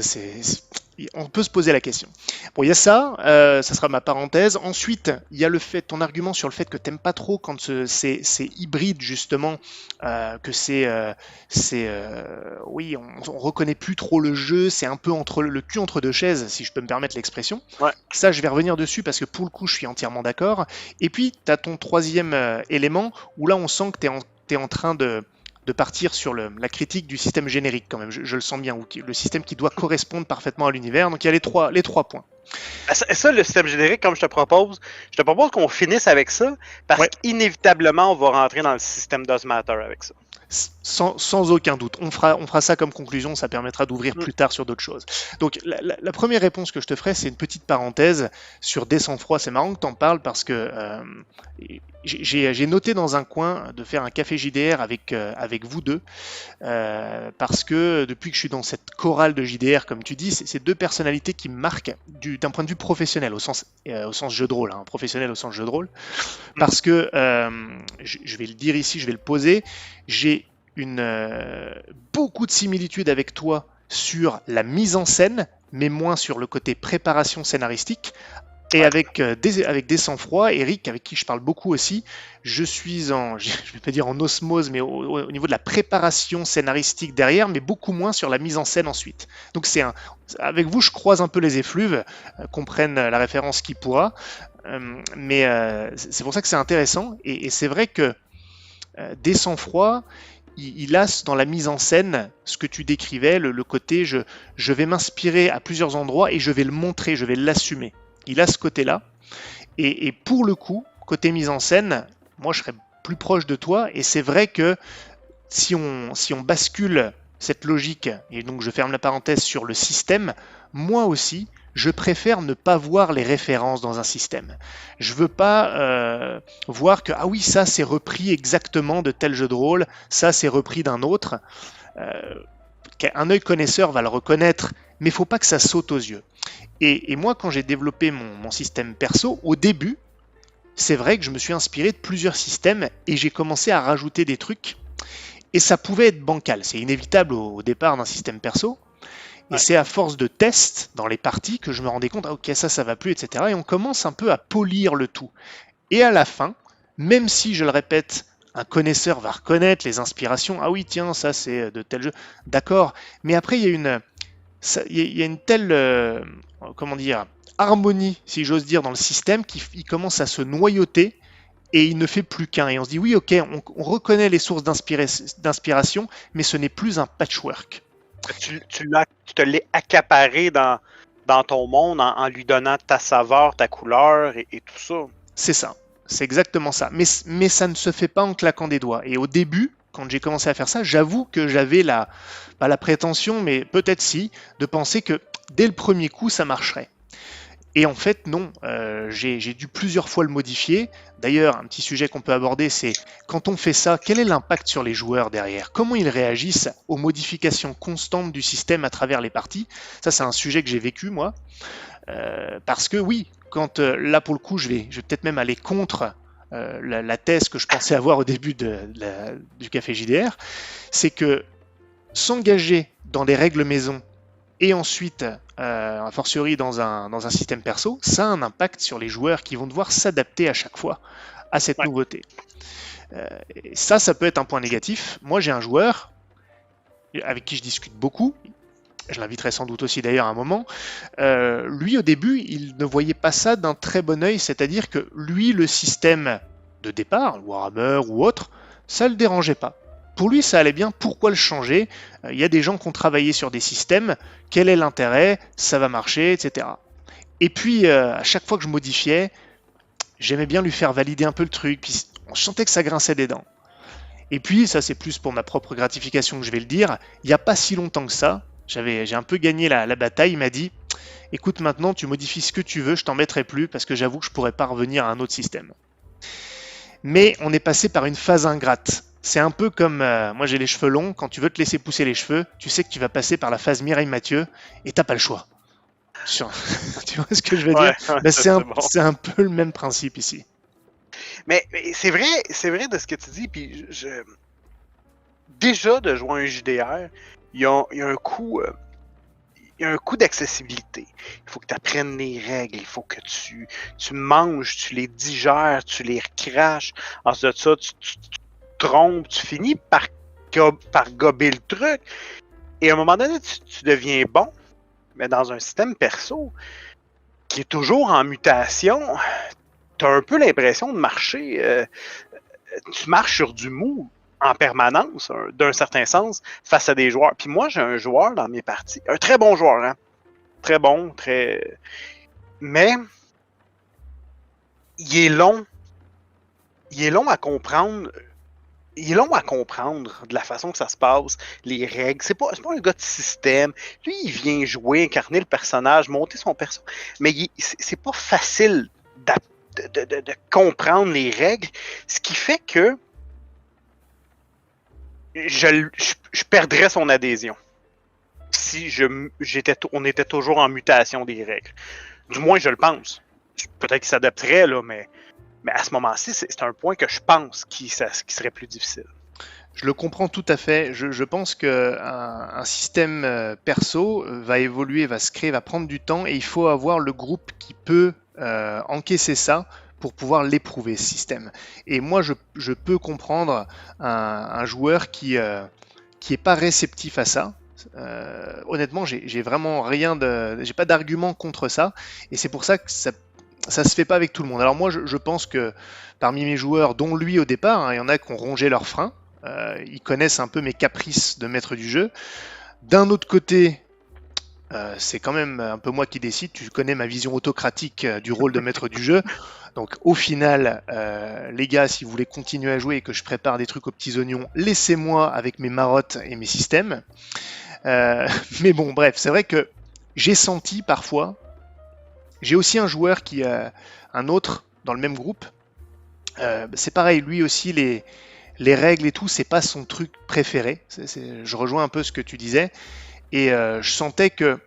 on peut se poser la question. Bon, il y a ça, ça sera ma parenthèse. Ensuite, il y a ton argument sur le fait que t'aimes pas trop quand c'est hybride justement, oui, on reconnaît plus trop le jeu, c'est un peu le cul entre deux chaises, si je peux me permettre l'expression. Ouais. Ça, je vais revenir dessus parce que pour le coup, je suis entièrement d'accord. Et puis, tu as ton troisième élément où là, on sent que t'es en train de partir sur la critique du système générique quand même, je le sens bien, le système qui doit correspondre parfaitement à l'univers, donc il y a les trois points. Ça, le système générique, comme je te propose qu'on finisse avec ça, parce qu'inévitablement, on va rentrer dans le système d'Ozmatter avec ça. Sans aucun doute. On fera ça comme conclusion, ça permettra d'ouvrir plus tard sur d'autres choses. Donc la première réponse que je te ferai, c'est une petite parenthèse sur Des Sang-Froid. C'est marrant que tu en parles parce que j'ai noté dans un coin de faire un café JDR avec vous deux, parce que depuis que je suis dans cette chorale de JDR, comme tu dis, c'est deux personnalités qui me marquent d'un point de vue professionnel, au sens jeu de rôle, hein, professionnel au sens jeu de rôle, parce que, je vais le dire ici, je vais le poser, j'ai beaucoup de similitudes avec toi sur la mise en scène, mais moins sur le côté préparation scénaristique. Et avec des sang-froid, Eric, avec qui je parle beaucoup aussi, je suis je vais pas dire en osmose, mais au niveau de la préparation scénaristique derrière, mais beaucoup moins sur la mise en scène ensuite. Donc avec vous, je croise un peu les effluves, qu'on prenne la référence qui pourra, mais c'est pour ça que c'est intéressant, et c'est vrai que des sang-froid, il a dans la mise en scène ce que tu décrivais, le côté je vais m'inspirer à plusieurs endroits et je vais le montrer, je vais l'assumer. Il a ce côté-là. Et pour le coup, côté mise en scène, moi je serais plus proche de toi. Et c'est vrai que si on bascule cette logique, et donc je ferme la parenthèse sur le système, moi aussi, je préfère ne pas voir les références dans un système. Je veux pas voir que, ah oui, ça c'est repris exactement de tel jeu de rôle, ça c'est repris d'un autre. Un œil connaisseur va le reconnaître, mais il faut pas que ça saute aux yeux. Et moi, quand j'ai développé mon système perso, au début, c'est vrai que je me suis inspiré de plusieurs systèmes et j'ai commencé à rajouter des trucs. Et ça pouvait être bancal, c'est inévitable au départ d'un système perso. Et c'est à force de tests dans les parties que je me rendais compte, ah, ok, ça va plus, etc. Et on commence un peu à polir le tout. Et à la fin, même si, je le répète, un connaisseur va reconnaître les inspirations, ah oui, tiens, ça c'est de tel jeu, d'accord. Mais après, il y a une telle, comment dire, harmonie, si j'ose dire, dans le système, qu'il commence à se noyauter et il ne fait plus qu'un. Et on se dit, oui, ok, on reconnaît les sources d'inspiration, mais ce n'est plus un patchwork. Tu te l'es accaparé dans ton monde en lui donnant ta saveur, ta couleur et tout ça. C'est ça, c'est exactement ça. Mais ça ne se fait pas en claquant des doigts. Et au début, quand j'ai commencé à faire ça, j'avoue que j'avais pas la prétention, mais peut-être si, de penser que dès le premier coup, ça marcherait. Et en fait, non, j'ai dû plusieurs fois le modifier. D'ailleurs, un petit sujet qu'on peut aborder, c'est quand on fait ça, quel est l'impact sur les joueurs derrière? Comment ils réagissent aux modifications constantes du système à travers les parties? Ça, c'est un sujet que j'ai vécu, moi. Parce que oui, quand là, pour le coup, je vais peut-être même aller contre la thèse que je pensais avoir au début du Café JDR, c'est que s'engager dans des règles maison et ensuite, a fortiori dans un système perso, ça a un impact sur les joueurs qui vont devoir s'adapter à chaque fois à cette Ouais. nouveauté. Et ça peut être un point négatif. Moi, j'ai un joueur avec qui je discute beaucoup. Je l'inviterai sans doute aussi d'ailleurs à un moment. Lui, au début, il ne voyait pas ça d'un très bon œil, c'est-à-dire que lui, le système de départ, Warhammer ou autre, ça le dérangeait pas. Pour lui, ça allait bien, pourquoi le changer? Il y a des gens qui ont travaillé sur des systèmes, quel est l'intérêt? Ça va marcher, etc. Et puis, à chaque fois que je modifiais, j'aimais bien lui faire valider un peu le truc, puis on sentait que ça grinçait des dents. Et puis, ça c'est plus pour ma propre gratification que je vais le dire, il n'y a pas si longtemps que ça, j'ai un peu gagné la bataille, il m'a dit, écoute maintenant tu modifies ce que tu veux, je t'en mettrai plus parce que j'avoue que je pourrais pas revenir à un autre système. Mais on est passé par une phase ingrate. C'est un peu comme, moi j'ai les cheveux longs, quand tu veux te laisser pousser les cheveux, tu sais que tu vas passer par la phase Mireille Mathieu et t'as pas le choix. Tu vois ce que je veux dire? Ouais, Ben, c'est bon. c'est un peu le même principe ici. Mais c'est vrai de ce que tu dis, puis déjà de jouer à un JDR, il y a un coup. Il y a un coup d'accessibilité. Il faut que tu apprennes les règles, il faut que tu manges, tu les digères, tu les recraches. Ensuite de ça, tu trompes, tu finis par gober le truc. Et à un moment donné, tu deviens bon, mais dans un système perso qui est toujours en mutation, tu as un peu l'impression de marcher. Tu marches sur du mou en permanence, d'un certain sens, face à des joueurs. Puis moi, j'ai un joueur dans mes parties, un très bon joueur, hein? Très bon, très... Mais, il est long. Il est long à comprendre. Il est long à comprendre de la façon que ça se passe, les règles. C'est pas un gars de système. Lui, il vient jouer, incarner le personnage, monter son perso. Mais c'est pas facile de comprendre les règles. Ce qui fait que je perdrais son adhésion si on était toujours en mutation des règles. Du moins, je le pense. Peut-être qu'il s'adapterait, là, mais à ce moment-ci, c'est un point que je pense qui serait plus difficile. Je le comprends tout à fait. Je pense qu'un un système perso va évoluer, va se créer, va prendre du temps et il faut avoir le groupe qui peut encaisser ça pour pouvoir l'éprouver, ce système. Et moi, je peux comprendre un joueur qui est pas réceptif à ça. Honnêtement, j'ai vraiment j'ai pas d'argument contre ça, et c'est pour ça que ça se fait pas avec tout le monde. Alors moi, je pense que parmi mes joueurs, dont lui au départ, hein, il y en a qui ont rongé leurs freins. Ils connaissent un peu mes caprices de maître du jeu. D'un autre côté, c'est quand même un peu moi qui décide. Tu connais ma vision autocratique du rôle de maître du jeu. Donc au final, les gars, si vous voulez continuer à jouer et que je prépare des trucs aux petits oignons, laissez-moi avec mes marottes et mes systèmes. Mais bon, bref, c'est vrai que j'ai senti parfois. J'ai aussi un joueur un autre dans le même groupe. C'est pareil, lui aussi les règles et tout, c'est pas son truc préféré. Je rejoins un peu ce que tu disais. Et je sentais que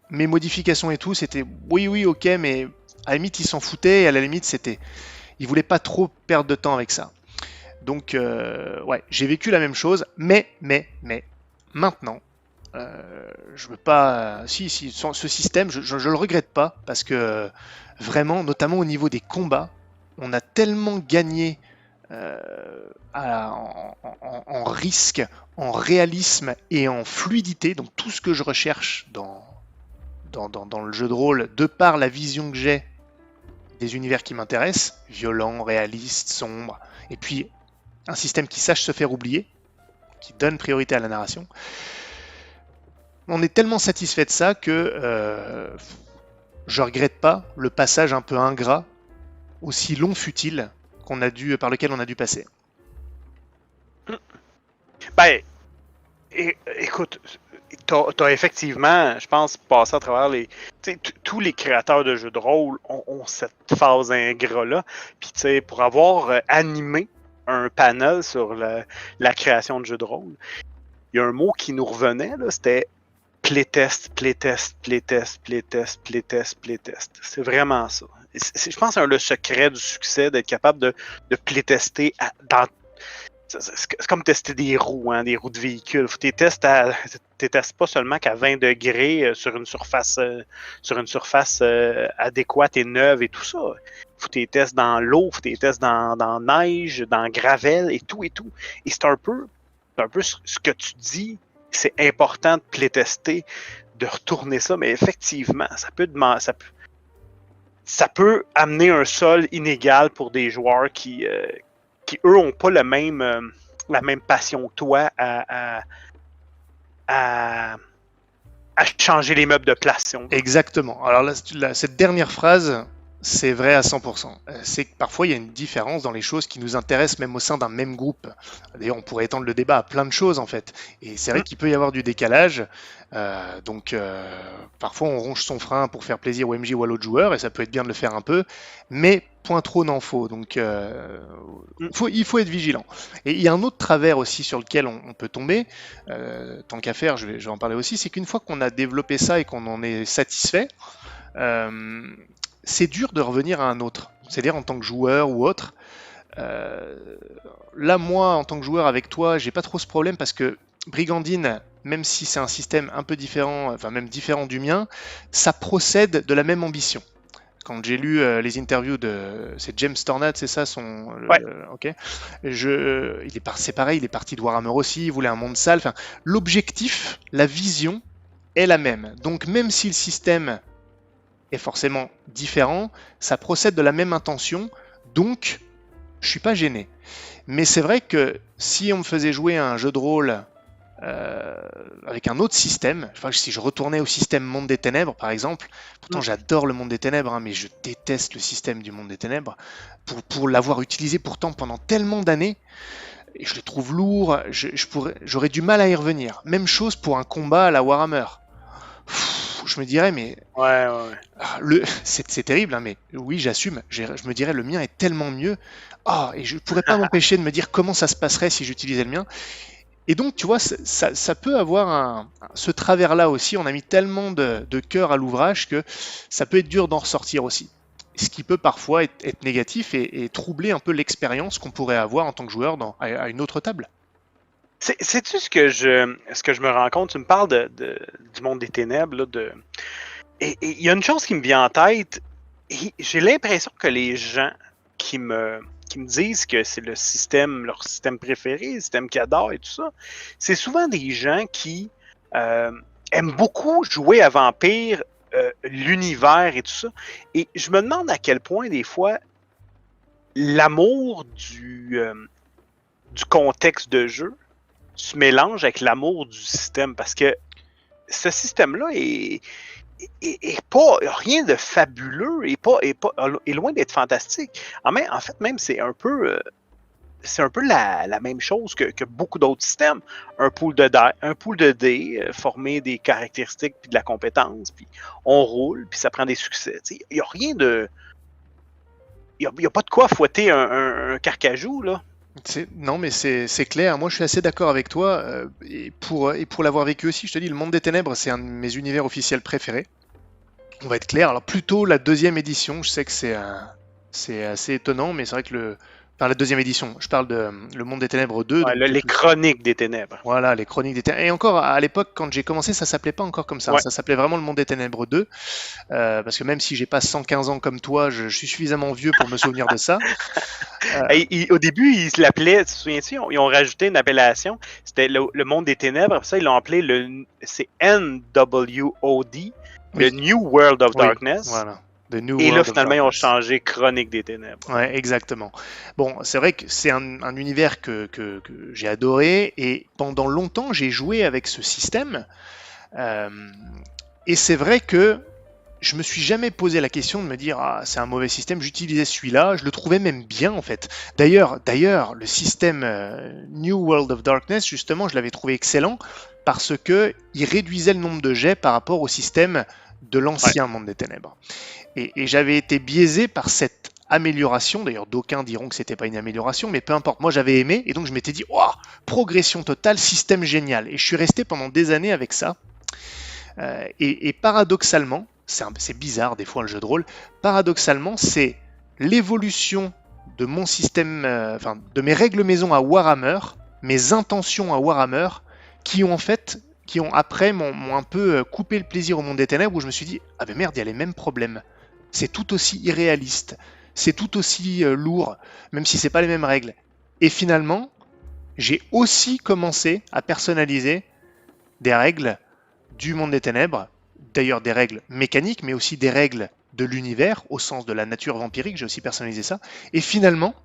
mes modifications et tout, c'était oui, ok, mais à la limite, il s'en foutait. Et à la limite, il voulait pas trop perdre de temps avec ça. Donc, ouais, j'ai vécu la même chose. Mais, maintenant, je veux pas. Si, ce système, je le regrette pas parce que vraiment, notamment au niveau des combats, on a tellement gagné en risque, en réalisme et en fluidité, donc tout ce que je recherche dans le jeu de rôle, de par la vision que j'ai des univers qui m'intéressent, violent, réaliste, sombre, et puis un système qui sache se faire oublier, qui donne priorité à la narration. On est tellement satisfait de ça que je regrette pas le passage un peu ingrat, aussi long fut-il, par lequel on a dû passer. Ben, écoute, t'as effectivement, je pense, passé à travers tous les créateurs de jeux de rôle ont cette phase ingrat-là. Puis, tu sais, pour avoir animé un panel sur la création de jeux de rôle, il y a un mot qui nous revenait, là, c'était playtest, playtest, playtest, playtest, playtest, playtest. C'est vraiment ça. je pense que c'est le secret du succès, d'être capable de playtester dans. C'est comme tester des roues, hein, des roues de véhicule. Faut que tu testes pas seulement qu'à 20 degrés sur une surface, adéquate et neuve et tout ça. Faut que tu testes dans l'eau, faut que tu testes dans neige, dans gravel et tout et tout. Et c'est un peu ce que tu dis. C'est important de playtester, de retourner ça, mais effectivement, ça peut amener un sol inégal pour des joueurs qui eux, n'ont pas la même passion que toi à changer les meubles de place. Si on veut. Exactement. Alors là, cette dernière phrase, c'est vrai à 100%. C'est que parfois, il y a une différence dans les choses qui nous intéressent même au sein d'un même groupe. D'ailleurs, on pourrait étendre le débat à plein de choses, en fait. Et c'est vrai qu'il peut y avoir du décalage. Donc, parfois, on ronge son frein pour faire plaisir au MJ ou à l'autre joueur, et ça peut être bien de le faire un peu. Mais point trop n'en faut. Donc, il faut être vigilant. Et il y a un autre travers aussi sur lequel on peut tomber, tant qu'à faire, je vais en parler aussi, c'est qu'une fois qu'on a développé ça et qu'on en est satisfait, c'est dur de revenir à un autre. C'est-à-dire en tant que joueur ou autre. Là, moi, en tant que joueur avec toi, j'ai pas trop ce problème parce que Brigandine, même si c'est un système un peu différent, enfin même différent du mien, ça procède de la même ambition. Quand j'ai lu les interviews c'est James Tornad, c'est ça son. Ouais. Ok. C'est pareil, il est parti de Warhammer aussi, il voulait un monde sale. Enfin, l'objectif, la vision est la même. Donc même si le système est forcément différent, ça procède de la même intention, donc je suis pas gêné. Mais c'est vrai que si on me faisait jouer à un jeu de rôle avec un autre système, enfin, si je retournais au système Monde des Ténèbres par exemple, pourtant j'adore le Monde des Ténèbres, hein, mais je déteste le système du Monde des Ténèbres, pour l'avoir utilisé pourtant pendant tellement d'années, et je le trouve lourd, j'aurais du mal à y revenir. Même chose pour un combat à la Warhammer. Je me dirais, mais Ouais. c'est terrible, hein, mais oui, j'assume. Je me dirais, le mien est tellement mieux. Et je ne pourrais pas m'empêcher de me dire comment ça se passerait si j'utilisais le mien. Et donc, tu vois, ça peut avoir ce travers-là aussi. On a mis tellement de cœur à l'ouvrage que ça peut être dur d'en ressortir aussi. Ce qui peut parfois être négatif et troubler un peu l'expérience qu'on pourrait avoir en tant que joueur à une autre table. Sais-tu ce que je me rends compte? Tu me parles du Monde des Ténèbres, là, et il y a une chose qui me vient en tête. J'ai l'impression que les gens qui me disent que c'est leur système préféré, le système qu'ils adorent et tout ça, c'est souvent des gens qui aiment beaucoup jouer à Vampire, l'univers et tout ça. Et je me demande à quel point, des fois, l'amour du contexte de jeu se mélange avec l'amour du système, parce que ce système-là est pas rien de fabuleux, est loin d'être fantastique. En fait, même c'est un peu la même chose que beaucoup d'autres systèmes. Un pool de dés, former des caractéristiques puis de la compétence, puis on roule, puis ça prend des succès. Il n'y a rien de... Il n'y a pas de quoi fouetter un carcajou, là. Non, mais c'est clair. Moi, je suis assez d'accord avec toi. Et pour l'avoir vécu aussi, je te dis, le Monde des Ténèbres, c'est un de mes univers officiels préférés. On va être clair. Alors, plutôt la deuxième édition. Je sais que c'est assez étonnant, mais c'est vrai que la deuxième édition, je parle de Le Monde des Ténèbres 2. Ouais, les Chroniques des Ténèbres. Voilà, les Chroniques des Ténèbres. Et encore, à l'époque, quand j'ai commencé, ça s'appelait pas encore comme ça. Ouais. Ça s'appelait vraiment Le Monde des Ténèbres 2. Parce que même si j'ai pas 115 ans comme toi, je suis suffisamment vieux pour me souvenir de ça. Au début, ils l'appelaient, tu te souviens-tu, ils ont rajouté une appellation. C'était le Monde des Ténèbres. Après ça, ils l'ont appelé c'est NWOD, le New World of Darkness. Voilà. Et là, finalement, ils ont changé Chronique des Ténèbres. Ouais, exactement. Bon, c'est vrai que c'est un univers que j'ai adoré, et pendant longtemps, j'ai joué avec ce système. Et c'est vrai que je me suis jamais posé la question de me dire c'est un mauvais système, j'utilisais celui-là, je le trouvais même bien en fait. D'ailleurs, le système New World of Darkness, justement, je l'avais trouvé excellent parce que il réduisait le nombre de jets par rapport au système de l'ancien Monde des Ténèbres. Et j'avais été biaisé par cette amélioration. D'ailleurs, d'aucuns diront que c'était pas une amélioration, mais peu importe. Moi, j'avais aimé, et donc je m'étais dit, progression totale, système génial. Et je suis resté pendant des années avec ça. Et paradoxalement, c'est bizarre des fois le jeu de rôle, paradoxalement, c'est l'évolution de mon système, de mes règles maison à Warhammer, mes intentions à Warhammer, qui ont en fait, qui ont après m'ont un peu coupé le plaisir au monde des ténèbres, où je me suis dit, ah ben merde, il y a les mêmes problèmes. C'est tout aussi irréaliste, c'est tout aussi lourd, même si c'est pas les mêmes règles. Et finalement, j'ai aussi commencé à personnaliser des règles du monde des ténèbres, d'ailleurs des règles mécaniques, mais aussi des règles de l'univers, au sens de la nature vampirique, j'ai aussi personnalisé ça. Et finalement,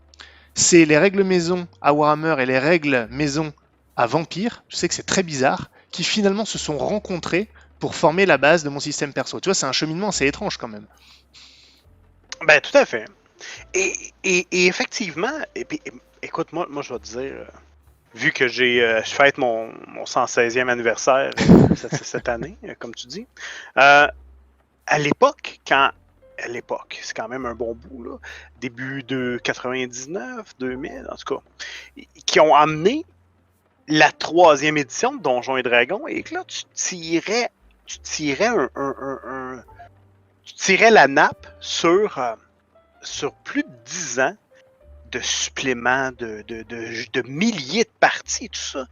c'est les règles maison à Warhammer et les règles maison à Vampire, je sais que c'est très bizarre, qui finalement se sont rencontrés pour former la base de mon système perso. Tu vois, c'est un cheminement assez étrange quand même. Ben, tout à fait. Et effectivement, écoute, moi, je vais te dire, vu que je fête mon 116e anniversaire cette année, comme tu dis, à l'époque, c'est quand même un bon bout, là, début de 99, 2000, en tout cas, qui ont amené la 3e édition de Donjons et Dragons, et que là, tu tirais la nappe sur plus de 10 ans de suppléments, de milliers de parties, tout ça.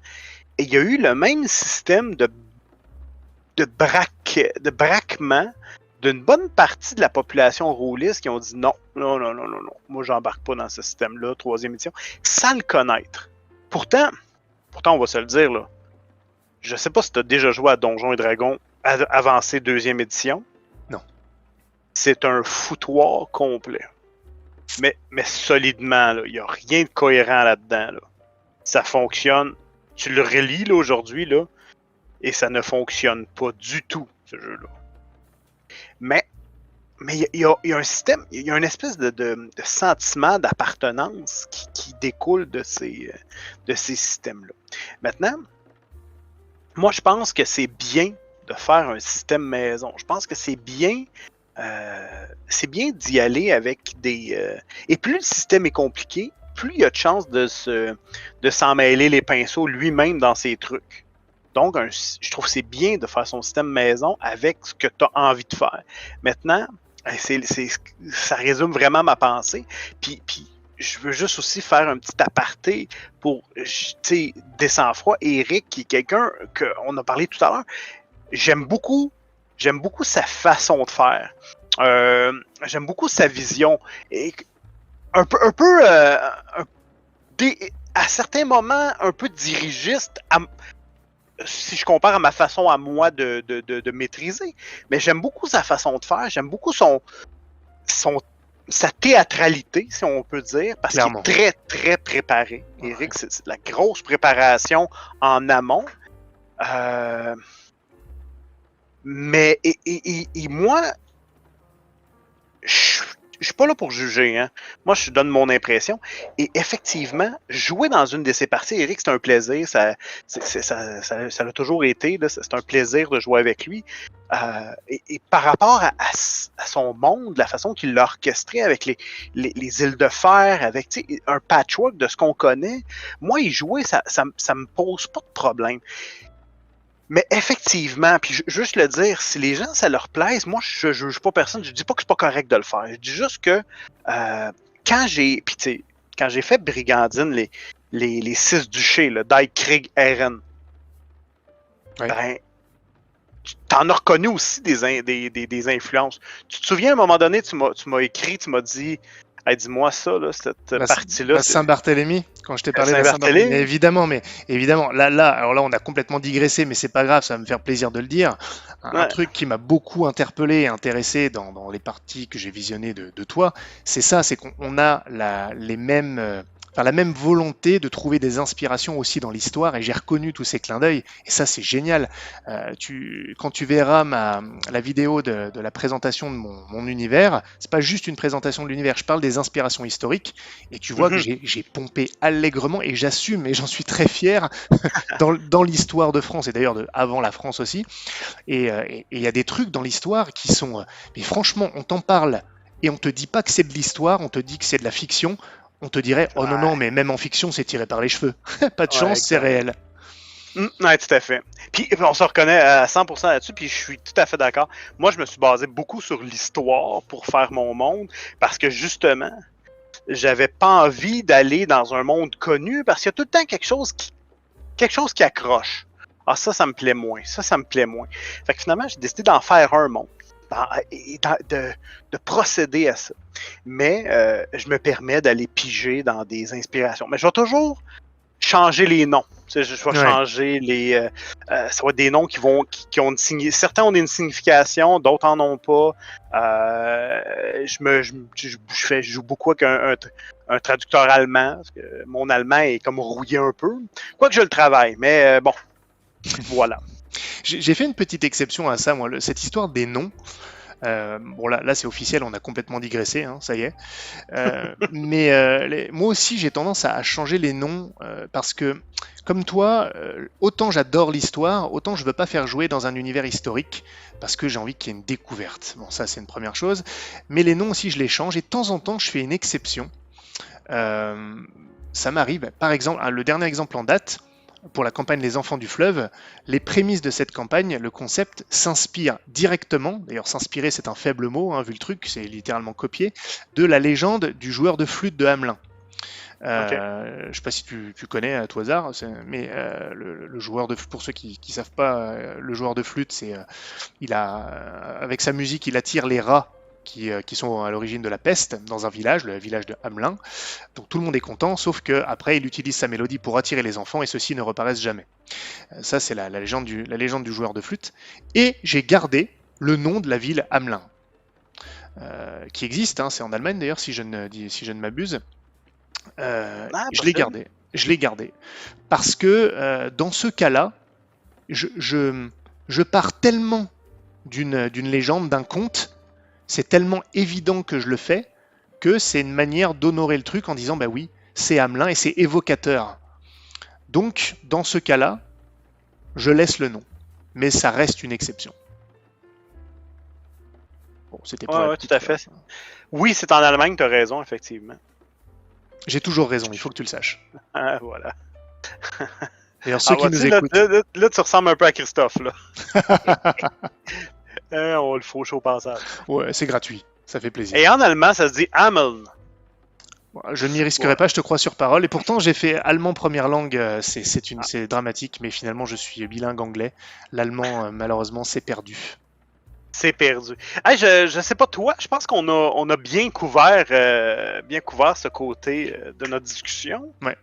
Et il y a eu le même système de braquement d'une bonne partie de la population rôliste qui ont dit non, moi j'embarque pas dans ce système-là, 3e édition, sans le connaître. Pourtant, on va se le dire, là, je sais pas si tu as déjà joué à Donjons et Dragons avancé 2e édition. Non. C'est un foutoir complet. Mais solidement, il n'y a rien de cohérent là-dedans. Là. Ça fonctionne. Tu le relis là, aujourd'hui, là, et ça ne fonctionne pas du tout, ce jeu-là. Mais il y a un système, il y a une espèce de sentiment d'appartenance qui découle de ces systèmes-là. Maintenant, moi, je pense que c'est bien de faire un système maison. Je pense que c'est bien d'y aller avec des... Et plus le système est compliqué, plus il y a de chances de s'en mêler les pinceaux lui-même dans ses trucs. Donc, je trouve que c'est bien de faire son système maison avec ce que tu as envie de faire. Maintenant, ça résume vraiment ma pensée. Puis je veux juste aussi faire un petit aparté pour, des sang-froid. Eric, qui est quelqu'un qu'on a parlé tout à l'heure, j'aime beaucoup sa façon de faire. J'aime beaucoup sa vision. Et à certains moments, un peu dirigiste, si je compare à ma façon à moi de maîtriser. Mais j'aime beaucoup sa façon de faire. J'aime beaucoup sa théâtralité, si on peut dire, parce qu'il est très, très préparé. Ouais. Eric, c'est de la grosse préparation en amont. Mais moi, je suis pas là pour juger. Hein. Moi, je donne mon impression. Et effectivement, jouer dans une de ces parties, Eric, c'est un plaisir. Ça l'a toujours été. Là, c'est un plaisir de jouer avec lui. Et par rapport à son monde, la façon qu'il l'a orchestré avec les îles de fer, avec un patchwork de ce qu'on connaît, moi, y jouer, ça me pose pas de problème. Mais effectivement, puis juste le dire, si les gens, ça leur plaise, moi, je juge pas personne, je dis pas que c'est pas correct de le faire. Je dis juste que quand j'ai fait Brigandine, les 6 duchés, le Die Krieg Eren, oui. Ben, t'en as reconnu aussi des influences. Tu te souviens, à un moment donné, tu m'as écrit, tu m'as dit... Hey, dis-moi ça, là, cette partie-là. Saint-Barthélemy, quand je t'ai parlé de Saint-Barthélemy. Mais évidemment, alors là, on a complètement digressé, mais c'est pas grave, ça va me faire plaisir de le dire. Un truc qui m'a beaucoup interpellé et intéressé dans les parties que j'ai visionnées de toi, c'est ça, c'est qu'on a la même volonté de trouver des inspirations aussi dans l'histoire, et j'ai reconnu tous ces clins d'œil, et ça c'est génial. Quand tu verras la vidéo de la présentation de mon univers, c'est pas juste une présentation de l'univers, je parle des inspirations historiques, et tu vois que j'ai pompé allègrement, et j'assume, et j'en suis très fier, dans l'histoire de France, et d'ailleurs avant la France aussi, et il y a des trucs dans l'histoire qui sont... mais franchement, on t'en parle, et on te dit pas que c'est de l'histoire, on te dit que c'est de la fiction. On te dirait, oh non, mais même en fiction, c'est tiré par les cheveux. Pas de chance, c'est réel. Ouais, tout à fait. Puis on se reconnaît à 100% là-dessus, puis je suis tout à fait d'accord. Moi, je me suis basé beaucoup sur l'histoire pour faire mon monde, parce que justement, j'avais pas envie d'aller dans un monde connu, parce qu'il y a tout le temps quelque chose qui accroche. Ah, ça me plaît moins. Ça me plaît moins. Fait que finalement, j'ai décidé d'en faire un monde, de procéder à ça. Mais je me permets d'aller piger dans des inspirations. Mais je vais toujours changer les noms. Tu sais, je vais Ouais. changer les. Ça va être des noms qui ont certains ont une signification, d'autres en ont pas. Je joue beaucoup avec un traducteur allemand, parce que mon allemand est comme rouillé un peu. Quoique je le travaille, mais bon, voilà. J'ai fait une petite exception à ça, moi, cette histoire des noms. Bon, là c'est officiel, on a complètement digressé, hein, ça y est. Mais moi aussi, j'ai tendance à changer les noms parce que, comme toi, autant j'adore l'histoire, autant je veux pas faire jouer dans un univers historique parce que j'ai envie qu'il y ait une découverte. Bon, ça c'est une première chose. Mais les noms aussi, je les change et de temps en temps, je fais une exception. Euh, Ça m'arrive, par exemple, le dernier exemple en date, pour la campagne Les Enfants du Fleuve, les prémices de cette campagne, le concept s'inspire directement, d'ailleurs s'inspirer c'est un faible mot, hein, vu le truc, c'est littéralement copié, de la légende du joueur de flûte de Hamelin. OK. Je ne sais pas si tu connais à tout hasard, mais le joueur de pour ceux qui ne savent pas, le joueur de flûte, avec sa musique, il attire les rats qui sont à l'origine de la peste dans un village, le village de Hamelin. Donc tout le monde est content, sauf que après il utilise sa mélodie pour attirer les enfants et ceux-ci ne reparaissent jamais. Ça c'est la légende du joueur de flûte. Et j'ai gardé le nom de la ville Hamelin, qui existe, hein, c'est en Allemagne d'ailleurs si je ne m'abuse. Ah, Je l'ai possible. gardé. Je l'ai gardé. Parce que dans ce cas-là, je, je, je pars tellement d'une légende, d'un conte, c'est tellement évident que je le fais, que c'est une manière d'honorer le truc en disant bah oui, c'est Hamelin et c'est évocateur. Donc, dans ce cas-là, je laisse le nom. Mais ça reste une exception. Bon, c'était pour Ouais, la ouais, tout à petite. fait. Oui, c'est en Allemagne, t'as raison, effectivement. J'ai toujours raison, il faut que tu le saches. Ah, voilà. D'ailleurs, ceux Ah, qui bah, tu nous sais, là, écoutent. là, tu ressembles un peu à Christophe, là. On le fauche au passage. Ouais, c'est gratuit, ça fait plaisir. Et en allemand, ça se dit Hameln. Bon, je ne m'y risquerai Voilà. pas, je te crois sur parole. Et pourtant, j'ai fait allemand première langue, c'est dramatique, mais finalement, je suis bilingue anglais. L'allemand, malheureusement, c'est perdu. C'est perdu. Hey, je sais pas toi, je pense on a bien couvert ce côté de notre discussion. Ouais,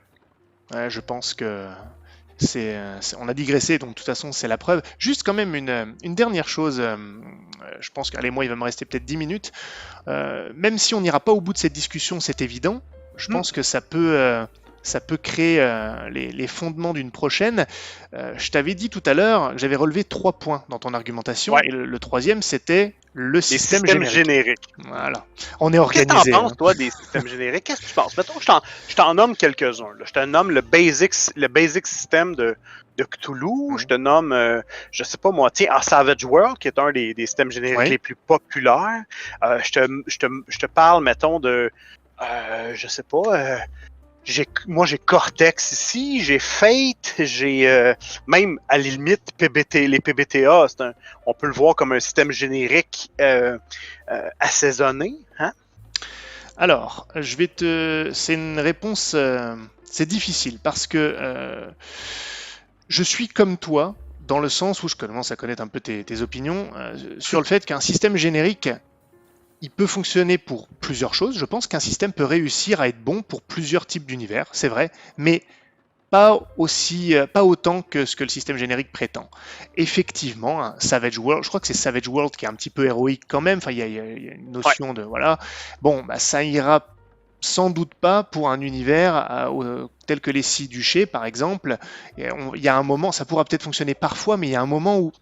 je pense que on a digressé, donc de toute façon, c'est la preuve. Juste quand même une dernière chose, je pense qu'allez, moi, il va me rester peut-être 10 minutes. Même si on n'ira pas au bout de cette discussion, c'est évident, je Hmm. pense que ça peut créer les fondements d'une prochaine. Je t'avais dit tout à l'heure que j'avais relevé 3 points dans ton argumentation, Ouais, et le troisième, c'était le des système systèmes générique. génériques. Voilà, on est Qu'est-ce que t'en organisé, hein. penses, toi, des systèmes génériques? Qu'est-ce que tu penses? Mettons, je t'en nomme quelques-uns, là. Je te nomme le basic system de Cthulhu. Je Mhm. te nomme, je sais pas moi, tiens, Savage World, qui est un des systèmes génériques Oui. les plus populaires. Je te parle, mettons, je sais pas, moi j'ai Cortex ici, j'ai Fate, j'ai même à la limite les PBTA, on peut le voir comme un système générique assaisonné, hein? Alors, c'est une réponse, c'est difficile parce que je suis comme toi dans le sens où je commence à connaître un peu tes opinions sur le fait qu'un système générique, il peut fonctionner pour plusieurs choses. Je pense qu'un système peut réussir à être bon pour plusieurs types d'univers, c'est vrai, mais pas autant que ce que le système générique prétend. Effectivement, un Savage World, je crois que c'est Savage World qui est un petit peu héroïque quand même. Enfin, il y a une Ouais. notion de voilà. Bon, bah, ça ira sans doute pas pour un univers tel que les Six Duchés, par exemple. Il y a un moment, ça pourra peut-être fonctionner parfois, mais il y a un moment où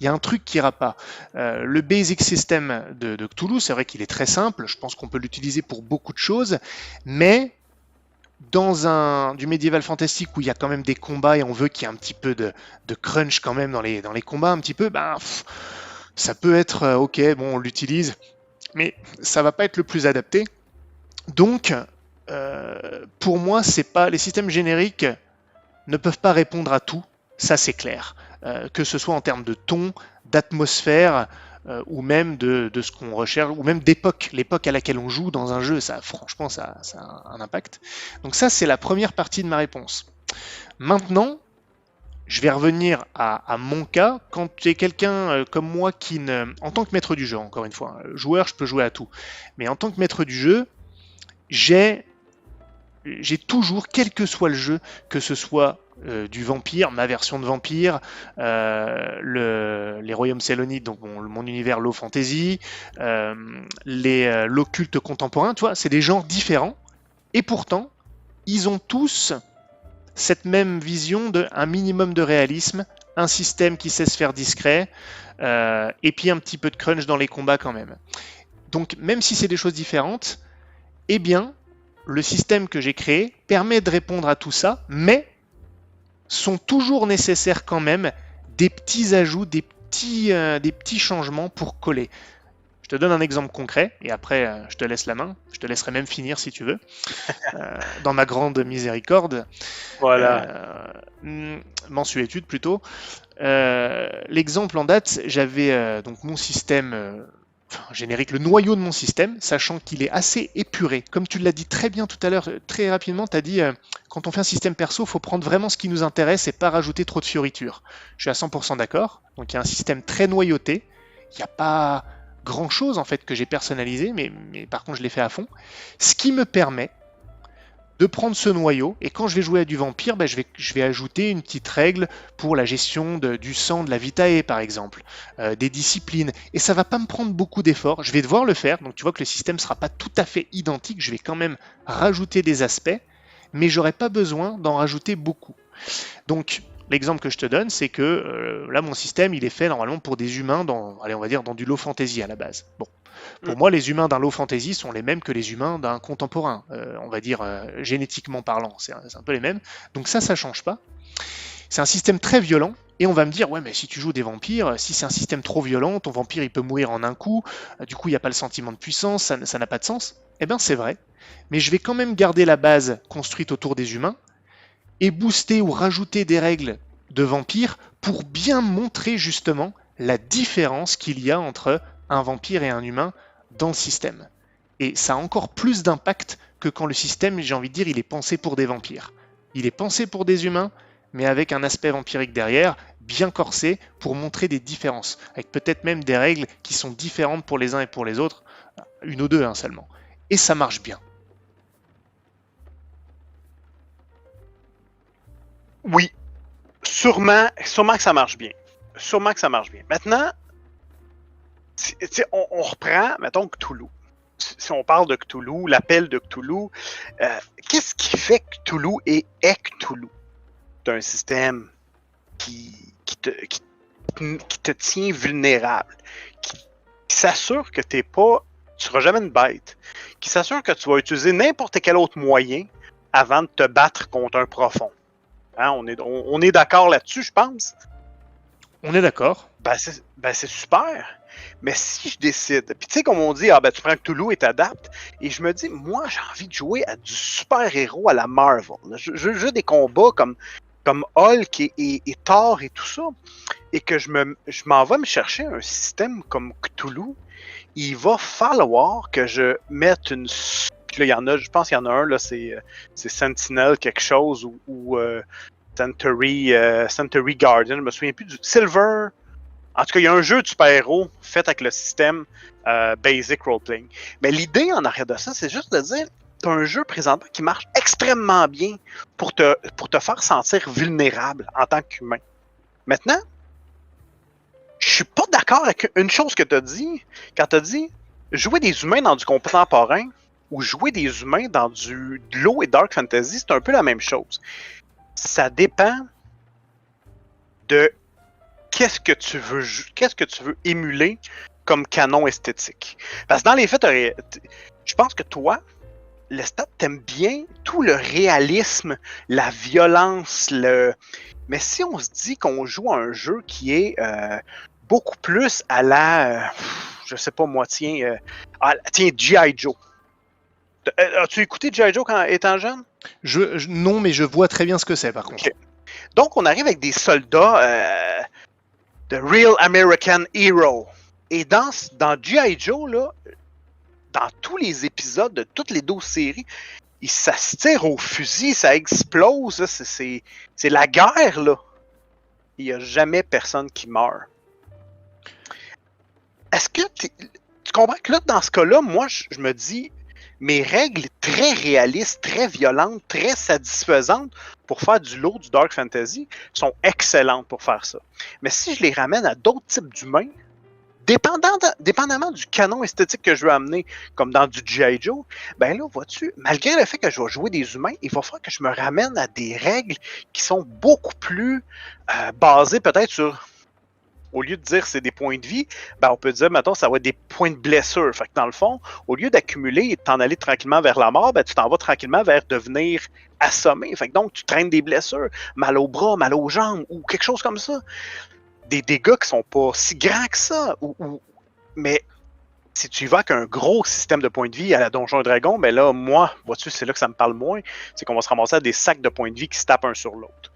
il y a un truc qui ira pas. Le basic system de Cthulhu, c'est vrai qu'il est très simple. Je pense qu'on peut l'utiliser pour beaucoup de choses, mais dans du médiéval fantastique où il y a quand même des combats et on veut qu'il y ait un petit peu de crunch quand même dans les combats, un petit peu, ben, ça peut être ok, bon, on l'utilise, mais ça va pas être le plus adapté. Donc, pour moi, c'est pas les systèmes génériques ne peuvent pas répondre à tout. Ça c'est clair. Que ce soit en termes de ton, d'atmosphère, ou même de ce qu'on recherche, ou même d'époque, l'époque à laquelle on joue dans un jeu, ça franchement ça a un impact. Donc ça c'est la première partie de ma réponse. Maintenant, je vais revenir à mon cas. Quand tu es quelqu'un comme moi qui ne, en tant que maître du jeu, encore une fois, joueur, je peux jouer à tout, mais en tant que maître du jeu, j'ai j'ai toujours, quel que soit le jeu, que ce soit du vampire, ma version de vampire, les royaumes Sélonites, donc mon univers low fantasy, l'occulte contemporain, tu vois, c'est des genres différents, et pourtant, ils ont tous cette même vision de un minimum de réalisme, un système qui sait se faire discret, et puis un petit peu de crunch dans les combats quand même. Donc même si c'est des choses différentes, eh bien, le système que j'ai créé permet de répondre à tout ça, mais sont toujours nécessaires quand même des petits ajouts, des petits changements pour coller. Je te donne un exemple concret, et après je te laisse la main, je te laisserai même finir si tu veux, dans ma grande miséricorde, Voilà. mensuétude plutôt. L'exemple en date, j'avais donc mon système générique, le noyau de mon système, sachant qu'il est assez épuré. Comme tu l'as dit très bien tout à l'heure, très rapidement, tu as dit quand on fait un système perso, il faut prendre vraiment ce qui nous intéresse et pas rajouter trop de fioritures. Je suis à 100% d'accord. Donc il y a un système très noyauté. Il n'y a pas grand-chose en fait que j'ai personnalisé, mais par contre je l'ai fait à fond. Ce qui me permet de prendre ce noyau, et quand je vais jouer à du vampire, je vais ajouter une petite règle pour la gestion du sang, de la vitae par exemple, des disciplines, et ça va pas me prendre beaucoup d'efforts, je vais devoir le faire, donc tu vois que le système sera pas tout à fait identique, je vais quand même rajouter des aspects, mais j'aurai pas besoin d'en rajouter beaucoup. Donc l'exemple que je te donne, c'est que là mon système il est fait normalement pour des humains dans, allez on va dire dans du low fantasy à la base. Bon, pour moi, les humains d'un low fantasy sont les mêmes que les humains d'un contemporain, on va dire génétiquement parlant, c'est un peu les mêmes. Donc ça change pas. C'est un système très violent, et on va me dire, ouais, mais si tu joues des vampires, si c'est un système trop violent, ton vampire il peut mourir en un coup, du coup il n'y a pas le sentiment de puissance, ça n'a pas de sens. Eh bien c'est vrai, mais je vais quand même garder la base construite autour des humains, et booster ou rajouter des règles de vampires pour bien montrer justement la différence qu'il y a entre un vampire et un humain dans le système. Et ça a encore plus d'impact que quand le système, j'ai envie de dire, il est pensé pour des vampires. Il est pensé pour des humains, mais avec un aspect vampirique derrière, bien corsé, pour montrer des différences, avec peut-être même des règles qui sont différentes pour les uns et pour les autres, une ou deux seulement. Et ça marche bien. Oui, sûrement que ça marche bien. Sûrement que ça marche bien. Maintenant, on reprend, mettons, Cthulhu. Si on parle de Cthulhu, l'appel de Cthulhu, qu'est-ce qui fait que Cthulhu est Cthulhu? C'est un système qui te tient vulnérable, qui s'assure que tu seras jamais une bête, qui s'assure que tu vas utiliser n'importe quel autre moyen avant de te battre contre un profond. Hein, on est d'accord là-dessus, je pense. On est d'accord. C'est super. Mais si je décide, puis tu sais, comme on dit, tu prends Cthulhu et t'adaptes, et je me dis, moi, j'ai envie de jouer à du super-héros à la Marvel. Je veux des combats comme Hulk et Thor et tout ça, et que je m'en vais me chercher un système comme Cthulhu. Il va falloir que je mette une... Là, il y en a, je pense qu'il y en a un, là, c'est Sentinel quelque chose, ou Centauri Guardian, je me souviens plus du Silver. En tout cas, il y a un jeu de super-héros fait avec le système Basic Roleplaying. Mais l'idée en arrière de ça, c'est juste de dire, tu as un jeu présentement qui marche extrêmement bien pour te faire sentir vulnérable en tant qu'humain. Maintenant, je suis pas d'accord avec une chose que tu as dit, quand tu as dit jouer des humains dans du contemporain ou jouer des humains dans du low et dark fantasy, c'est un peu la même chose. Ça dépend de qu'est-ce que tu veux émuler comme canon esthétique. Parce que dans les faits, je pense que toi, Lestat, t'aimes bien tout le réalisme, la violence, mais si on se dit qu'on joue à un jeu qui est beaucoup plus à la, je sais pas moi, tiens, G.I. Joe. As-tu écouté G.I. Joe quand étant jeune? Non, mais je vois très bien ce que c'est par contre. Donc, on arrive avec des soldats de Real American Hero. Et dans G.I. Joe, là, dans tous les épisodes de toutes les 12 séries, ça se tire au fusil, ça explose. Là, c'est la guerre, là. Il n'y a jamais personne qui meurt. Est-ce que tu comprends que là, dans ce cas-là, moi, je me dis, mes règles très réalistes, très violentes, très satisfaisantes pour faire du lourd, du dark fantasy, sont excellentes pour faire ça. Mais si je les ramène à d'autres types d'humains, dépendamment du canon esthétique que je veux amener, comme dans du G.I. Joe, ben là, vois-tu, malgré le fait que je vais jouer des humains, il va falloir que je me ramène à des règles qui sont beaucoup plus basées peut-être sur... Au lieu de dire c'est des points de vie, ben on peut dire, mettons, ça va être des points de blessure. Fait que dans le fond, au lieu d'accumuler et de t'en aller tranquillement vers la mort, ben tu t'en vas tranquillement vers devenir assommé. Fait que donc, tu traînes des blessures, mal au bras, mal aux jambes, ou quelque chose comme ça. Des dégâts qui sont pas si grands que ça. Mais si tu y vas avec un gros système de points de vie à la Donjon et Dragon, ben là, moi, vois-tu, c'est là que ça me parle moins. C'est qu'on va se ramasser à des sacs de points de vie qui se tapent un sur l'autre.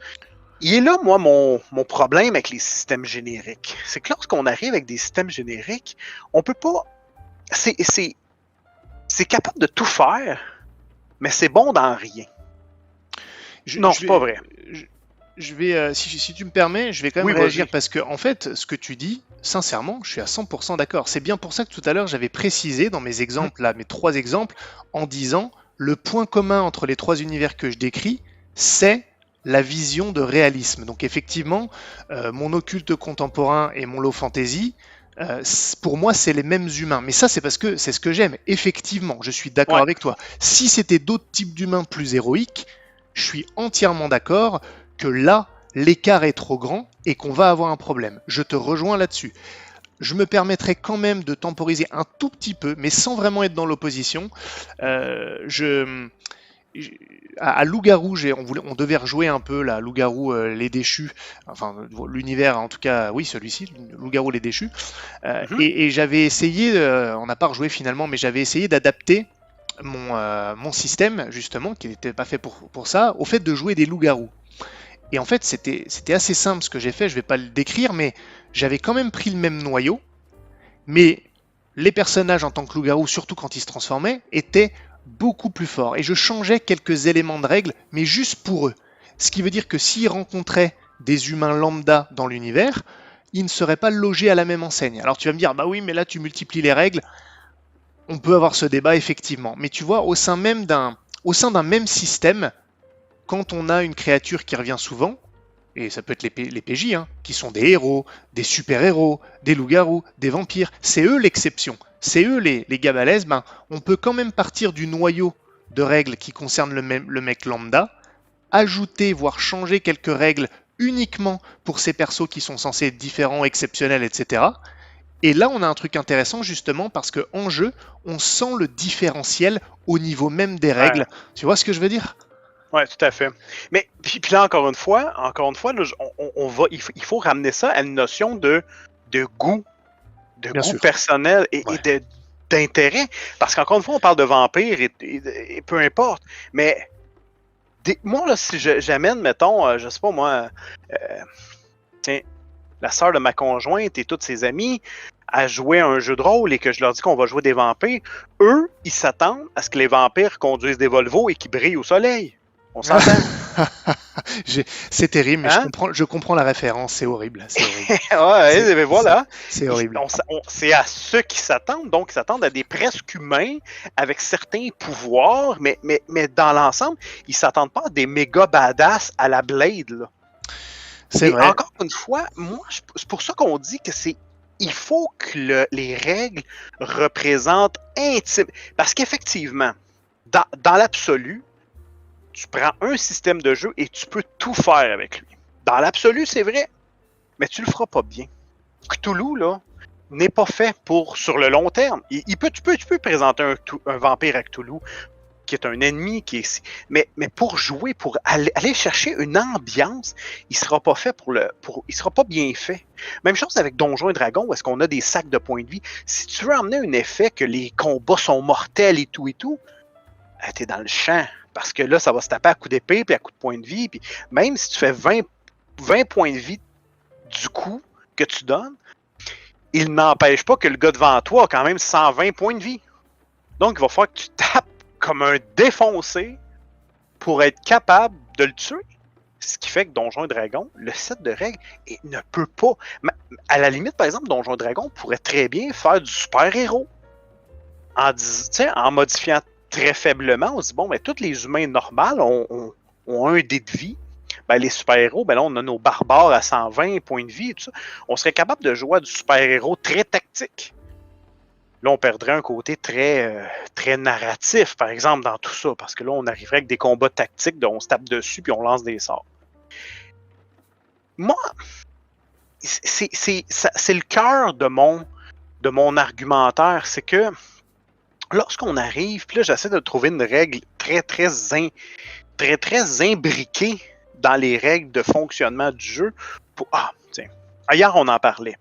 Il est là, moi, mon problème avec les systèmes génériques. C'est que lorsqu'on arrive avec des systèmes génériques, on peut pas... C'est capable de tout faire, mais c'est bon dans rien. Non, c'est pas vrai. Je vais, si tu me permets, je vais quand même réagir parce que, en fait, ce que tu dis, sincèrement, je suis à 100% d'accord. C'est bien pour ça que tout à l'heure, j'avais précisé dans mes exemples, là, mes 3 exemples, en disant le point commun entre les 3 univers que je décris, c'est la vision de réalisme. Donc effectivement, mon occulte contemporain et mon low fantasy, pour moi, c'est les mêmes humains. Mais ça, c'est parce que c'est ce que j'aime. Effectivement, je suis d'accord avec toi. Si c'était d'autres types d'humains plus héroïques, je suis entièrement d'accord que là, l'écart est trop grand et qu'on va avoir un problème. Je te rejoins là-dessus. Je me permettrai quand même de temporiser un tout petit peu, mais sans vraiment être dans l'opposition. À Loup-Garou, on devait rejouer un peu là, Loup-Garou les Déchus, enfin l'univers en tout cas, oui celui-ci, Loup-Garou les Déchus, et j'avais essayé, on n'a pas rejoué finalement, mais j'avais essayé d'adapter mon système justement, qui n'était pas fait pour ça, au fait de jouer des loups-garous. Et en fait c'était assez simple ce que j'ai fait, je vais pas le décrire, mais j'avais quand même pris le même noyau, mais les personnages en tant que loup-garou, surtout quand ils se transformaient, étaient beaucoup plus forts. Et je changeais quelques éléments de règles, mais juste pour eux. Ce qui veut dire que s'ils rencontraient des humains lambda dans l'univers, ils ne seraient pas logés à la même enseigne. Alors tu vas me dire, bah oui, mais là tu multiplies les règles. On peut avoir ce débat effectivement. Mais tu vois, au sein d'un même système, quand on a une créature qui revient souvent, et ça peut être les PJ, qui sont des héros, des super-héros, des loups-garous, des vampires, c'est eux l'exception. C'est eux les gars balèzes, on peut quand même partir du noyau de règles qui concernent le mec lambda, ajouter, voire changer quelques règles uniquement pour ces persos qui sont censés être différents, exceptionnels, etc. Et là, on a un truc intéressant justement parce qu'en jeu, on sent le différentiel au niveau même des règles. Tu vois ce que je veux dire ? Oui, tout à fait. Mais puis là, encore une fois, là, il faut ramener ça à une notion de goût, goût personnel et d'intérêt. Parce qu'encore une fois, on parle de vampires et peu importe. Mais moi, là, si j'amène, mettons, je sais pas moi, tiens, la sœur de ma conjointe et toutes ses amies à jouer à un jeu de rôle et que je leur dis qu'on va jouer des vampires, eux, ils s'attendent à ce que les vampires conduisent des Volvo et qu'ils brillent au soleil. On s'entend. C'est terrible, mais je comprends la référence, c'est horrible. Mais voilà. C'est horrible. C'est à ceux qui s'attendent, donc ils s'attendent à des presque humains avec certains pouvoirs, mais dans l'ensemble, ils s'attendent pas à des méga badass à la Blade. Là. C'est vrai. Encore une fois, moi, c'est pour ça qu'on dit que il faut que les règles représentent intime. Parce qu'effectivement, dans l'absolu, tu prends un système de jeu et tu peux tout faire avec lui. Dans l'absolu, c'est vrai, mais tu le feras pas bien. Cthulhu, là, n'est pas fait sur le long terme. Tu peux présenter un vampire à Cthulhu qui est un ennemi, mais pour jouer, pour aller chercher une ambiance, il sera pas fait il sera pas bien fait. Même chose avec Donjons et Dragons, où est-ce qu'on a des sacs de points de vie. Si tu veux amener un effet que les combats sont mortels et tout, t'es dans le champ. Parce que là, ça va se taper à coups d'épée puis à coups de points de vie. Puis même si tu fais 20 points de vie du coup que tu donnes, il n'empêche pas que le gars devant toi a quand même 120 points de vie. Donc, il va falloir que tu tapes comme un défoncé pour être capable de le tuer. Ce qui fait que Donjons et Dragons, le set de règles, ne peut pas... À la limite, par exemple, Donjons et Dragons pourrait très bien faire du super-héros. En modifiant très faiblement, on se dit, bon, ben, tous les humains normaux ont un dé de vie. Ben, les super-héros, ben là, on a nos barbares à 120 points de vie et tout ça. On serait capable de jouer à du super-héros très tactique. Là, on perdrait un côté très, très narratif, par exemple, dans tout ça, parce que là, on arriverait avec des combats tactiques, on se tape dessus puis on lance des sorts. Moi, c'est le cœur de mon argumentaire, c'est que lorsqu'on arrive, puis là, j'essaie de trouver une règle très, très imbriquée dans les règles de fonctionnement du jeu. Tiens, hier, on en parlait.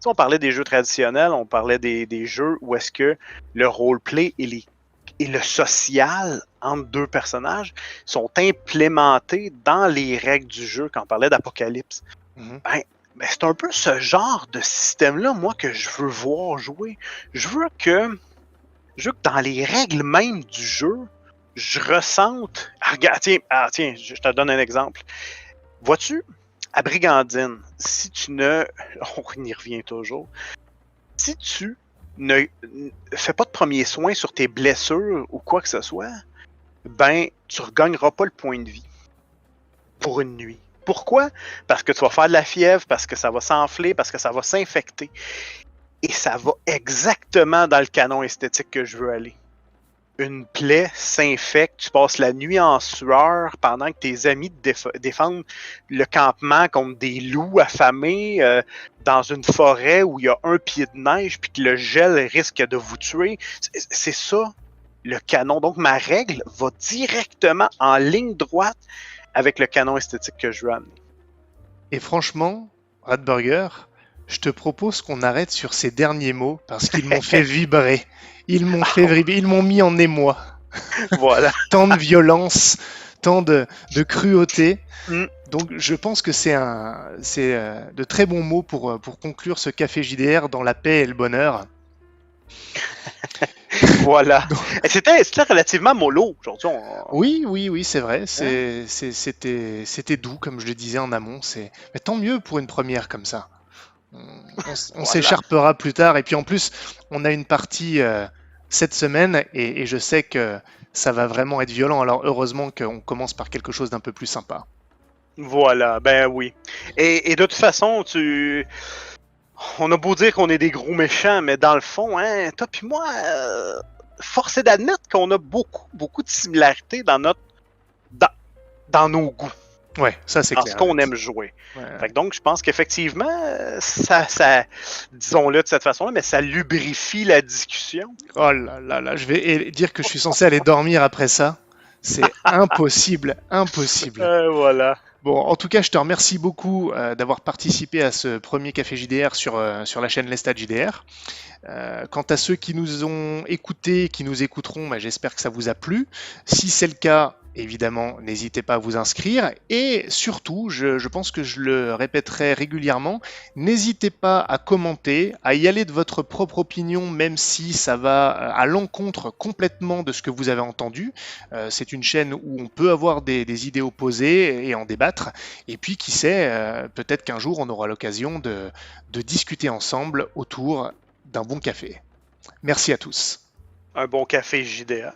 Si on parlait des jeux traditionnels, on parlait des jeux où est-ce que le roleplay et le social entre deux personnages sont implémentés dans les règles du jeu, quand on parlait d'Apocalypse. Ben, c'est un peu ce genre de système-là, moi, que je veux voir jouer. Je veux que dans les règles même du jeu, je ressente... Regarde, tiens, je te donne un exemple. Vois-tu, à Brigandine, si tu ne... On y revient toujours. Si tu ne fais pas de premiers soins sur tes blessures ou quoi que ce soit, ben, tu ne regagneras pas le point de vie pour une nuit. Pourquoi? Parce que tu vas faire de la fièvre, parce que ça va s'enfler, parce que ça va s'infecter. Et ça va exactement dans le canon esthétique que je veux aller. Une plaie s'infecte, tu passes la nuit en sueur pendant que tes amis défendent le campement contre des loups affamés dans une forêt où il y a un pied de neige puis que le gel risque de vous tuer. C'est ça le canon. Donc ma règle va directement en ligne droite avec le canon esthétique que je veux amener. Et franchement, Radburger, je te propose qu'on arrête sur ces derniers mots parce qu'ils m'ont fait vibrer. Ils m'ont fait vibrer, ils m'ont mis en émoi. Voilà. Tant de violence, tant de cruauté. Donc je pense que c'est de très bons mots pour conclure ce café JDR dans la paix et le bonheur. Voilà. C'était relativement mollo aujourd'hui. Oui, c'est vrai. C'était doux, comme je le disais en amont. Mais tant mieux pour une première comme ça. On s'écharpera plus tard. Et puis en plus, on a une partie cette semaine et je sais que ça va vraiment être violent. Alors heureusement qu'on commence par quelque chose d'un peu plus sympa. Voilà, ben oui. Et de toute façon, on a beau dire qu'on est des gros méchants, mais dans le fond, hein, toi puis moi, force est d'admettre qu'on a beaucoup de similarités dans nos goûts. Ouais, ça c'est clair. Dans ce qu'on aime jouer. Ouais. Fait que donc, je pense qu'effectivement, ça, disons-le de cette façon-là, mais ça lubrifie la discussion. Oh là, je vais dire que je suis censé aller dormir après ça. C'est impossible. Voilà. Bon, en tout cas, je te remercie beaucoup d'avoir participé à ce premier Café JDR sur la chaîne Lestat JDR. Quant à ceux qui nous ont écoutés, qui nous écouteront, j'espère que ça vous a plu. Si c'est le cas, évidemment, n'hésitez pas à vous inscrire. Et surtout, je pense que je le répéterai régulièrement, n'hésitez pas à commenter, à y aller de votre propre opinion, même si ça va à l'encontre complètement de ce que vous avez entendu. C'est une chaîne où on peut avoir des idées opposées et en débattre. Et puis, qui sait, peut-être qu'un jour, on aura l'occasion de discuter ensemble autour d'un bon café. Merci à tous. Un bon café JDA.